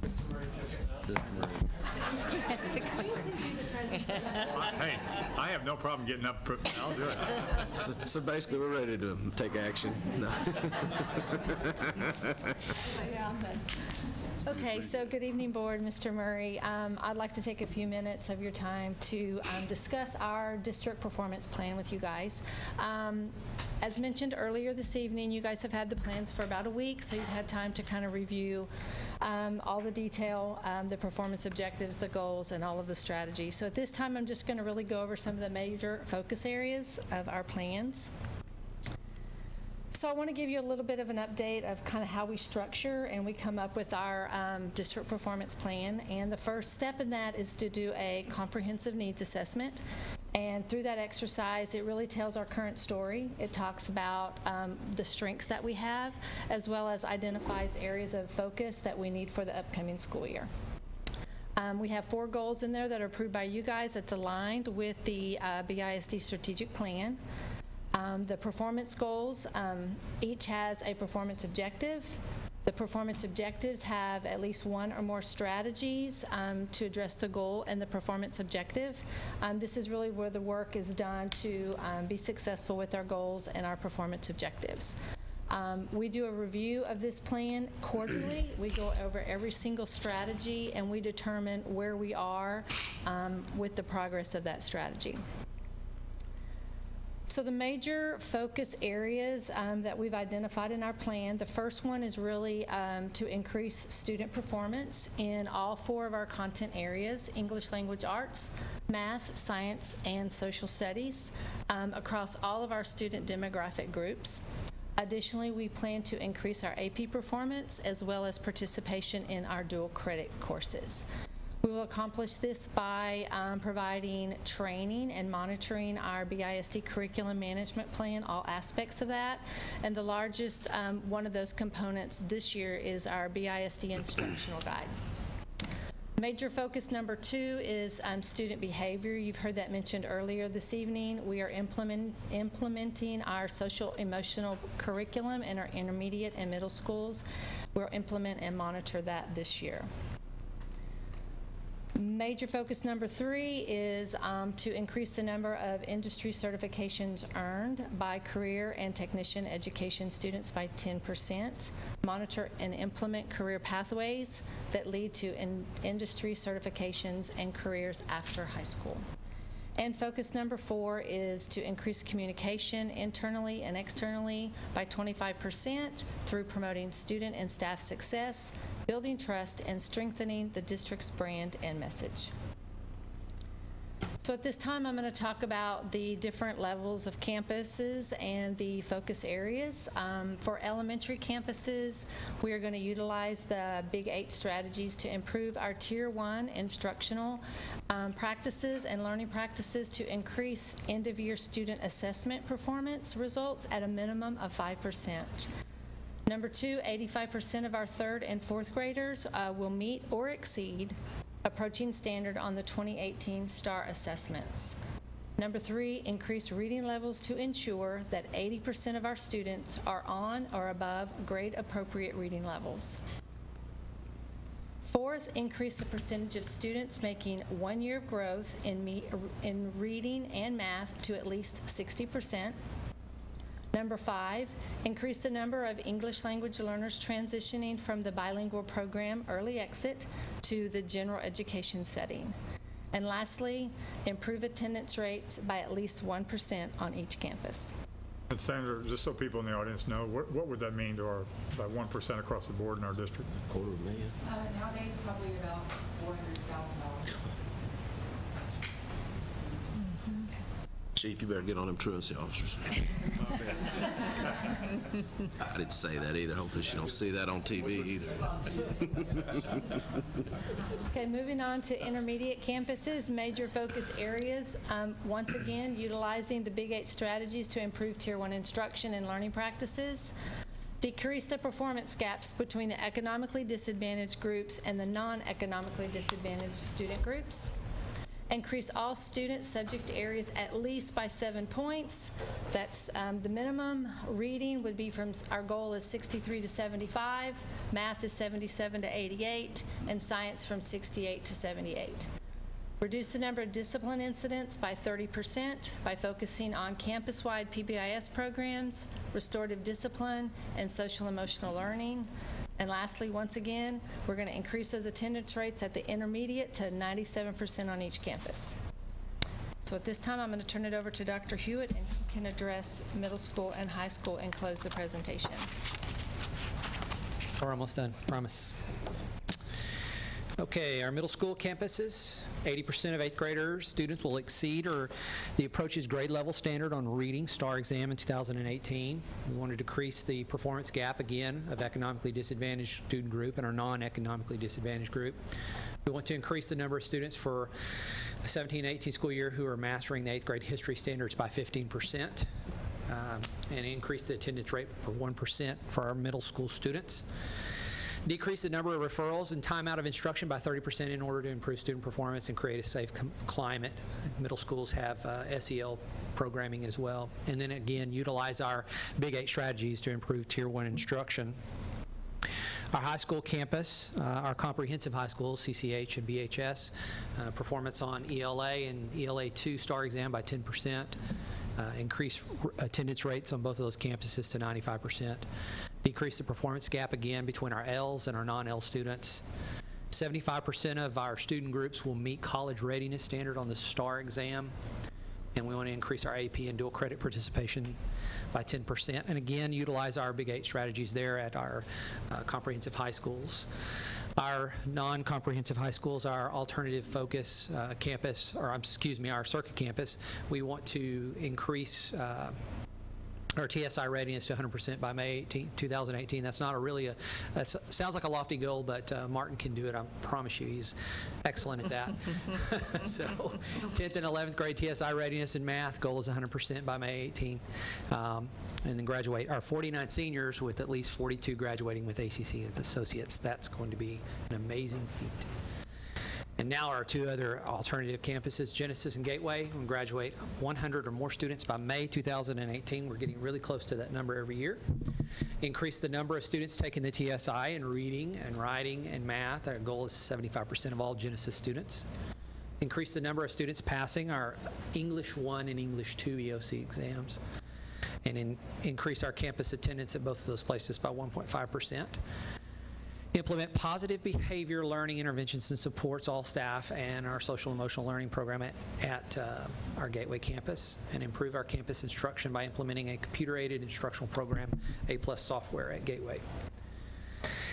Mr. Murray took it up. Hey, I have no problem getting up. I'll do it. So basically, we're ready to take action. No. Okay, so good evening, Board. Mr. Murray. I'd like to take a few minutes of your time to discuss our district performance plan with you guys. As mentioned earlier this evening, you guys have had the plans for about a week, so you've had time to kind of review all the detail, the performance objectives, the goals, and all of the strategies. So at this time, I'm just going to really go over some of the major focus areas of our plans. So I want to give you a little bit of an update of kind of how we structure and we come up with our district performance plan. And the first step in that is to do a comprehensive needs assessment. And through that exercise, it really tells our current story. It talks about the strengths that we have, as well as identifies areas of focus that we need for the upcoming school year. We have 4 goals in there that are approved by you guys that's aligned with the BISD strategic plan. The performance goals, each has a performance objective. The performance objectives have at least 1 or more strategies to address the goal and the performance objective. This is really where the work is done to be successful with our goals and our performance objectives. We do a review of this plan quarterly. We go over every single strategy and we determine where we are with the progress of that strategy. So the major focus areas that we've identified in our plan, the first one is really to increase student performance in all 4 of our content areas: English language arts, math, science, and social studies, across all of our student demographic groups. Additionally, we plan to increase our AP performance as well as participation in our dual credit courses. We will accomplish this by providing training and monitoring our BISD curriculum management plan, all aspects of that. And the largest one of those components this year is our BISD instructional guide. Major focus number 2 is student behavior. You've heard that mentioned earlier this evening. We are implementing our social emotional curriculum in our intermediate and middle schools. We'll implement and monitor that this year. Major focus number 3 is to increase the number of industry certifications earned by career and technician education students by 10%, monitor and implement career pathways that lead to industry certifications and careers after high school. And focus number 4 is to increase communication internally and externally by 25% through promoting student and staff success, building trust, and strengthening the district's brand and message. So at this time, I'm going to talk about the different levels of campuses and the focus areas. For elementary campuses, we are going to utilize the Big 8 strategies to improve our Tier 1 instructional practices and learning practices to increase end-of-year student assessment performance results at a minimum of 5%. Number 2, 85% of our 3rd and 4th graders will meet or exceed approaching standard on the 2018 STAR assessments. Number 3, increase reading levels to ensure that 80% of our students are on or above grade-appropriate reading levels. 4th, increase the percentage of students making 1 year of growth in reading and math to at least 60%. Number 5, increase the number of English language learners transitioning from the bilingual program early exit to the general education setting. And lastly, improve attendance rates by at least 1% on each campus. Senator, just so people in the audience know, what would that mean to our, by 1% across the board in our district? $250,000. Nowadays, probably about $400,000. Chief, you better get on them truancy officers. I didn't say that either. Hopefully she don't see that on TV either. Okay, moving on to intermediate campuses, major focus areas. Once again, utilizing the Big 8 strategies to improve Tier 1 instruction and learning practices. Decrease the performance gaps between the economically disadvantaged groups and the non-economically disadvantaged student groups. Increase all student subject areas at least by 7 points. That's the minimum. Reading would be from, our goal is 63 to 75, math is 77 to 88, and science from 68 to 78. Reduce the number of discipline incidents by 30% by focusing on campus-wide PBIS programs, restorative discipline, and social emotional learning. And lastly, once again, we're going to increase those attendance rates at the intermediate to 97% on each campus. So at this time, I'm going to turn it over to Dr. Hewitt, and he can address middle school and high school and close the presentation. We're almost done, promise. Okay, our middle school campuses, 80% of 8th grader students will exceed or the approaches grade level standard on reading STAR exam in 2018. We want to decrease the performance gap again of economically disadvantaged student group and our non-economically disadvantaged group. We want to increase the number of students for the 17-18 school year who are mastering the 8th grade history standards by 15%, and increase the attendance rate for 1% for our middle school students. Decrease the number of referrals and time out of instruction by 30% in order to improve student performance and create a safe climate. Middle schools have SEL programming as well. And then again, utilize our Big 8 strategies to improve Tier 1 instruction. Our high school campus, our comprehensive high schools, CCH and BHS, performance on ELA and ELA 2 STAR exam by 10%. Increase attendance rates on both of those campuses to 95%. Decrease the performance gap again between our L's and our non-L students. 75% of our student groups will meet college readiness standard on the STAR exam. And we want to increase our AP and dual credit participation by 10%. And again, utilize our Big 8 strategies there at our comprehensive high schools. Our non-comprehensive high schools, our alternative focus campus, or excuse me, our circuit campus, we want to increase our TSI readiness to 100% by May 18, 2018. That's not a really that sounds like a lofty goal, but Martin can do it. I promise you, he's excellent at that. So 10th and 11th grade TSI readiness in math, goal is 100% by May 18. And then graduate our 49 seniors with at least 42 graduating with ACC and associates. That's going to be an amazing feat. And now our two other alternative campuses, Genesis and Gateway, will graduate 100 or more students by May 2018. We're getting really close to that number every year. Increase the number of students taking the TSI in reading and writing and math. Our goal is 75% of all Genesis students. Increase the number of students passing our English 1 and English 2 EOC exams. And increase our campus attendance at both of those places by 1.5%. Implement positive behavior learning interventions and supports all staff and our social emotional learning program at our Gateway campus, and improve our campus instruction by implementing a computer-aided instructional program, A+ software at Gateway.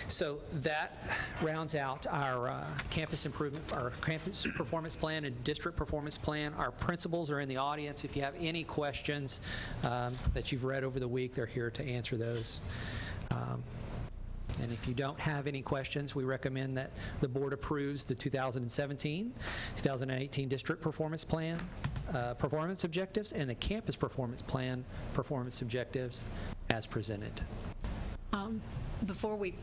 So that rounds out our campus improvement, our campus performance plan and district performance plan. Our principals are in the audience. If you have any questions that you've read over the week, they're here to answer those. And if you don't have any questions, we recommend that the board approves the 2017-2018 district performance plan, performance objectives, and the campus performance plan, performance objectives as presented. Before we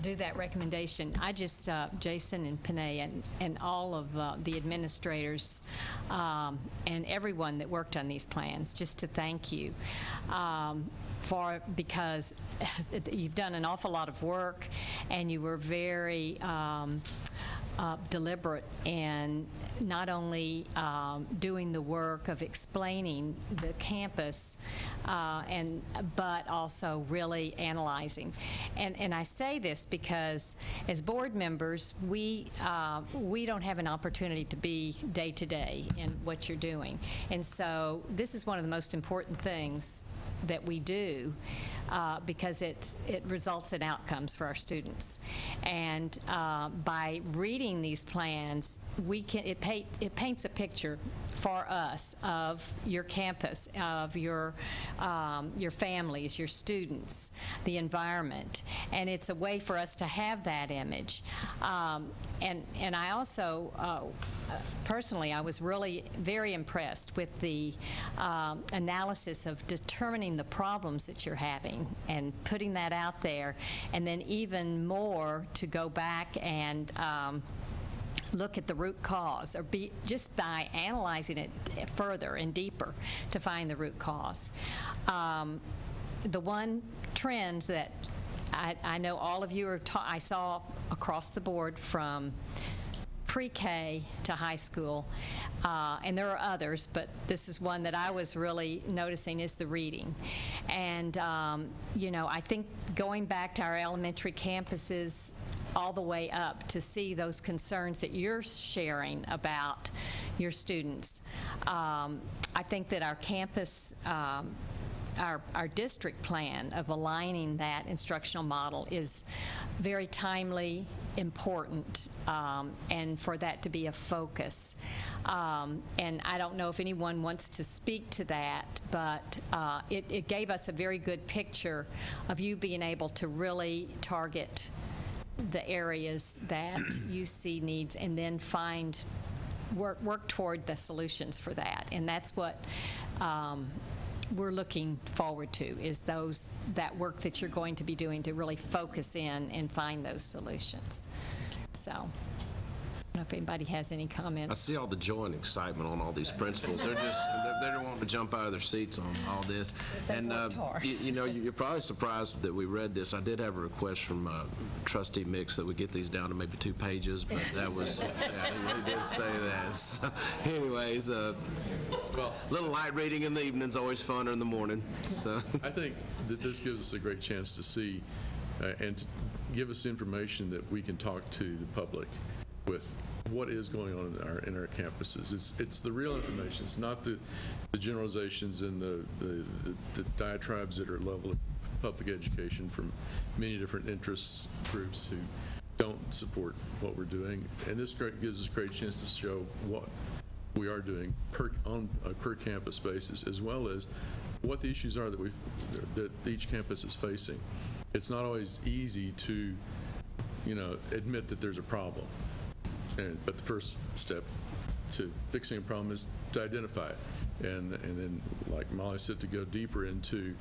do that recommendation, I just, Jason and Panay and all of the administrators and everyone that worked on these plans, just to thank you. Because you've done an awful lot of work, and you were very deliberate in not only doing the work of explaining the campus, but also really analyzing. And I say this because as board members, we don't have an opportunity to be day to day in what you're doing. And so this is one of the most important things that we do because it results in outcomes for our students. And by reading these plans, it paints a picture for us of your campus, of your families, your students, the environment, and it's a way for us to have that image. And I also, personally, I was really very impressed with the analysis of determining the problems that you're having and putting that out there, and then even more to go back and look at the root cause, or just by analyzing it further and deeper to find the root cause. The one trend that I know all of you are I saw across the board from pre-K to high school, and there are others, but this is one that I was really noticing, is the reading. And, you know, I think going back to our elementary campuses all the way up to see those concerns that you're sharing about your students, I think that our campus, our district plan of aligning that instructional model is very timely, important, and for that to be a focus. And I don't know if anyone wants to speak to that, but it gave us a very good picture of you being able to really target the areas that you see needs and then work toward the solutions for that. And that's what we're looking forward to, is that work that you're going to be doing to really focus in and find those solutions. So, I don't know if anybody has any comments. I see all the joy and excitement on all these principals. They're wanting to jump out of their seats on all this. And you know, you're probably surprised that we read this. I did have a request from Trustee Mix that we get these down to maybe 2 pages, but that was, yeah, he did say that. So, anyways, well, a little light reading in the evening's always funner in the morning. So I think that this gives us a great chance to see and to give us information that we can talk to the public with what is going on in our campuses. It's the real information. It's not the generalizations and the diatribes that are level of public education from many different interest groups who don't support what we're doing. And this gives us a great chance to show what we are doing on a per campus basis, as well as what the issues are that each campus is facing. It's not always easy to, you know, admit that there's a problem. But the first step to fixing a problem is to identify it, and then, like Molly said, to go deeper into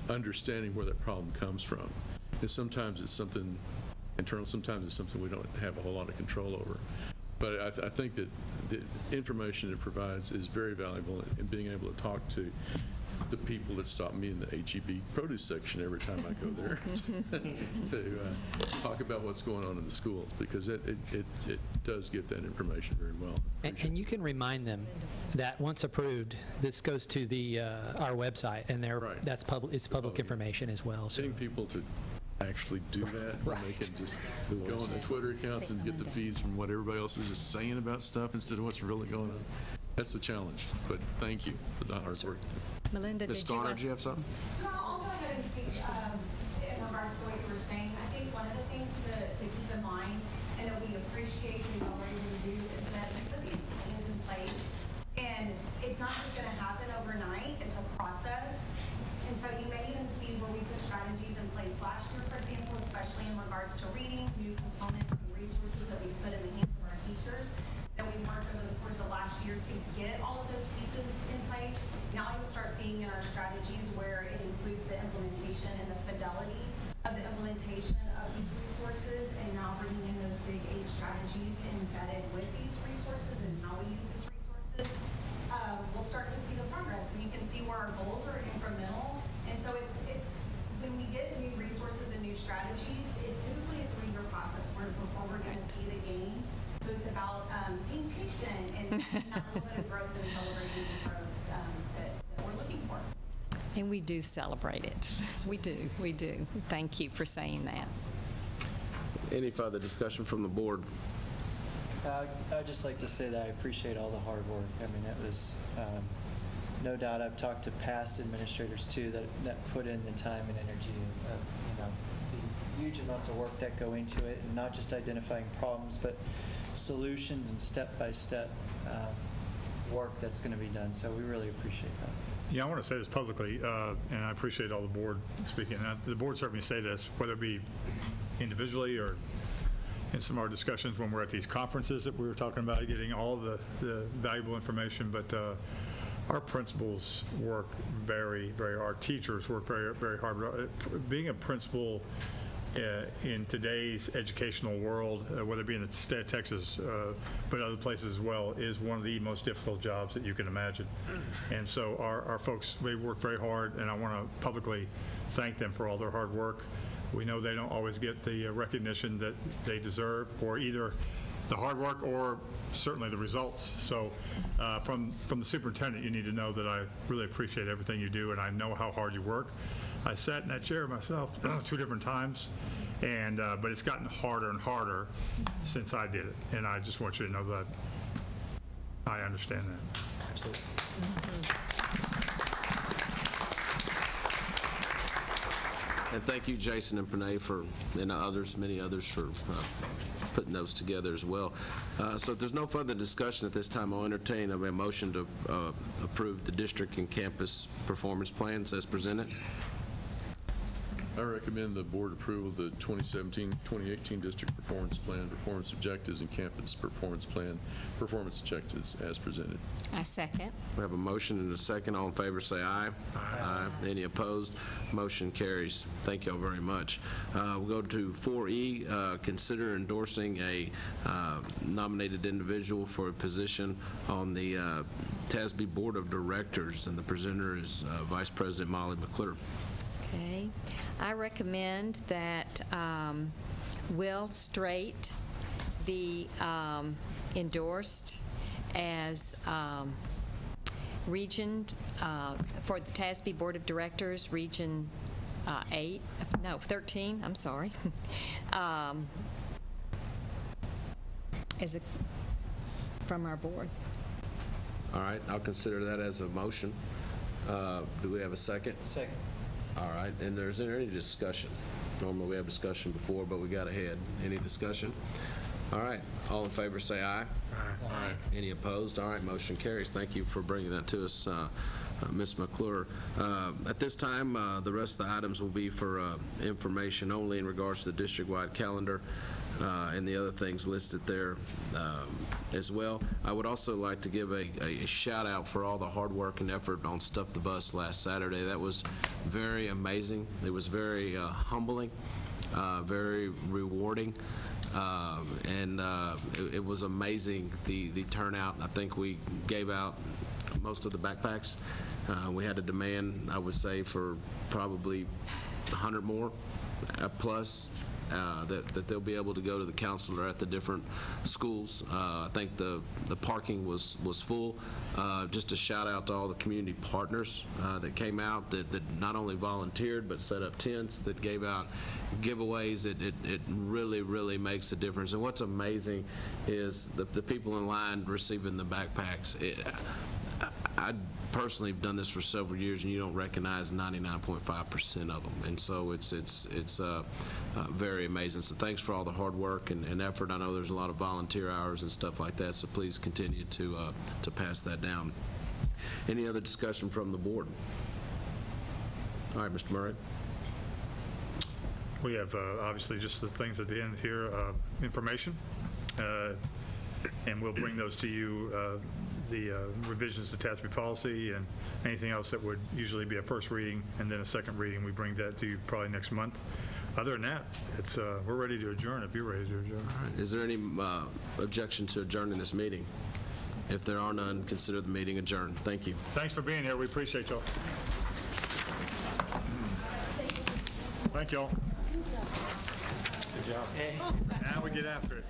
understanding where that problem comes from. And sometimes it's something internal, sometimes it's something we don't have a whole lot of control over. But I think that the information it provides is very valuable in being able to talk to the people that stop me in the HEB produce section every time I go there to talk about what's going on in the schools, because it does get that information very well. And you can remind them that once approved, this goes to the our website, and that's it's public information as well. So. Getting people to actually do that, when they can just go on their Twitter accounts and get the feeds from what everybody else is just saying about stuff instead of what's really going on. That's the challenge. But thank you for the hard work. Melinda, Ms. Garner, do you have something? No, I'll go ahead and speak in regards to what you were saying. I think one of the things to keep in mind, and that we appreciate you already do, is that we put these plans in place, and it's not just going to happen overnight. It's a process. And so you may even see where we put strategies in place last year, for example, especially in regards to reading, new components and resources that we put in the hands of our teachers, that we worked over the course of last year to get all of those pieces in place. Now you'll start seeing in our strategies where it includes the implementation and the fidelity of the implementation of these resources, and now bringing in those big 8 strategies embedded with these resources and how we use these resources. We'll start to see the progress, and you can see where our goals are incremental. And so it's when we get new resources and new strategies, it's typically a 3-year process where before we're going to see the gains. So it's about being patient and seeing that little bit of growth and celebrating the growth that we're looking for. And we do celebrate it. We do. Thank you for saying that. Any further discussion from the board? I'd just like to say that I appreciate all the hard work. I mean, it was no doubt. I've talked to past administrators too that put in the time and energy of the huge amounts of work that go into it, and not just identifying problems, but solutions and step-by-step work that's going to be done. So we really appreciate that. Yeah, I want to say this publicly, and I appreciate all the board speaking. The board certainly say this, whether it be individually or in some of our discussions when we're at these conferences that we were talking about, getting all the valuable information. But our principals work very, very hard. Teachers work very, very hard. Being a principal in today's educational world, whether it be in the state of Texas, but other places as well, is one of the most difficult jobs that you can imagine. And so our folks, they work very hard, and I want to publicly thank them for all their hard work. We know they don't always get the recognition that they deserve for either the hard work or certainly the results. So from the superintendent, you need to know that I really appreciate everything you do, and I know how hard you work. I sat in that chair myself 2 different times, and but it's gotten harder and harder since I did it. And I just want you to know that I understand that. Absolutely. And thank you, Jason and Pranay, and others, many others, for putting those together as well. So if there's no further discussion at this time, I'll entertain a motion to approve the district and campus performance plans as presented. I recommend the board approval of the 2017-2018 district performance plan, performance objectives, and campus performance plan, performance objectives as presented. I second. We have a motion and a second. All in favor say aye. Aye. Any opposed? Motion carries. Thank you all very much. We'll go to 4E, consider endorsing a nominated individual for a position on the TASB Board of Directors, and the presenter is Vice President Molly McClure. Okay. I recommend that Will Strait be endorsed as region for the TASB Board of Directors, Region 13, I'm sorry, as from our board. All right, I'll consider that as a motion. Do we have a second? Second. All right, and is there any discussion? Normally we have discussion before, but we got ahead. Any discussion? All right, all in favor say aye. Aye. Aye. Any opposed? All right, motion carries. Thank you for bringing that to us, Ms. McClure. At this time, the rest of the items will be for information only in regards to the district-wide calendar and the other things listed there as well. I would also like to give a shout out for all the hard work and effort on Stuff the Bus last Saturday. That was very amazing. It was very humbling, very rewarding. And it was amazing, the turnout. I think we gave out most of the backpacks. We had a demand, I would say, for probably 100 more plus that they'll be able to go to the counselor at the different schools. I think the parking was full. Just a shout out to all the community partners that came out, that not only volunteered but set up tents, that gave out giveaways. It really, really makes a difference. And what's amazing is the people in line receiving the backpacks. I personally have done this for several years, and you don't recognize 99.5% of them. And so it's very amazing. So thanks for all the hard work and effort. I know there's a lot of volunteer hours and stuff like that, so please continue to pass that down. Any other discussion from the board? All right, Mr. Murray. We have obviously just the things at the end here, information, and we'll bring those to you, the revisions to TASB policy and anything else that would usually be a first reading and then a second reading. We bring that to you probably next month. Other than that, it's we're ready to adjourn if you're ready to adjourn. All right. Is there any objection to adjourning this meeting? If there are none, consider the meeting adjourned. Thank you. Thanks for being here. We appreciate y'all. Thank y'all. Good job. Now we get after it.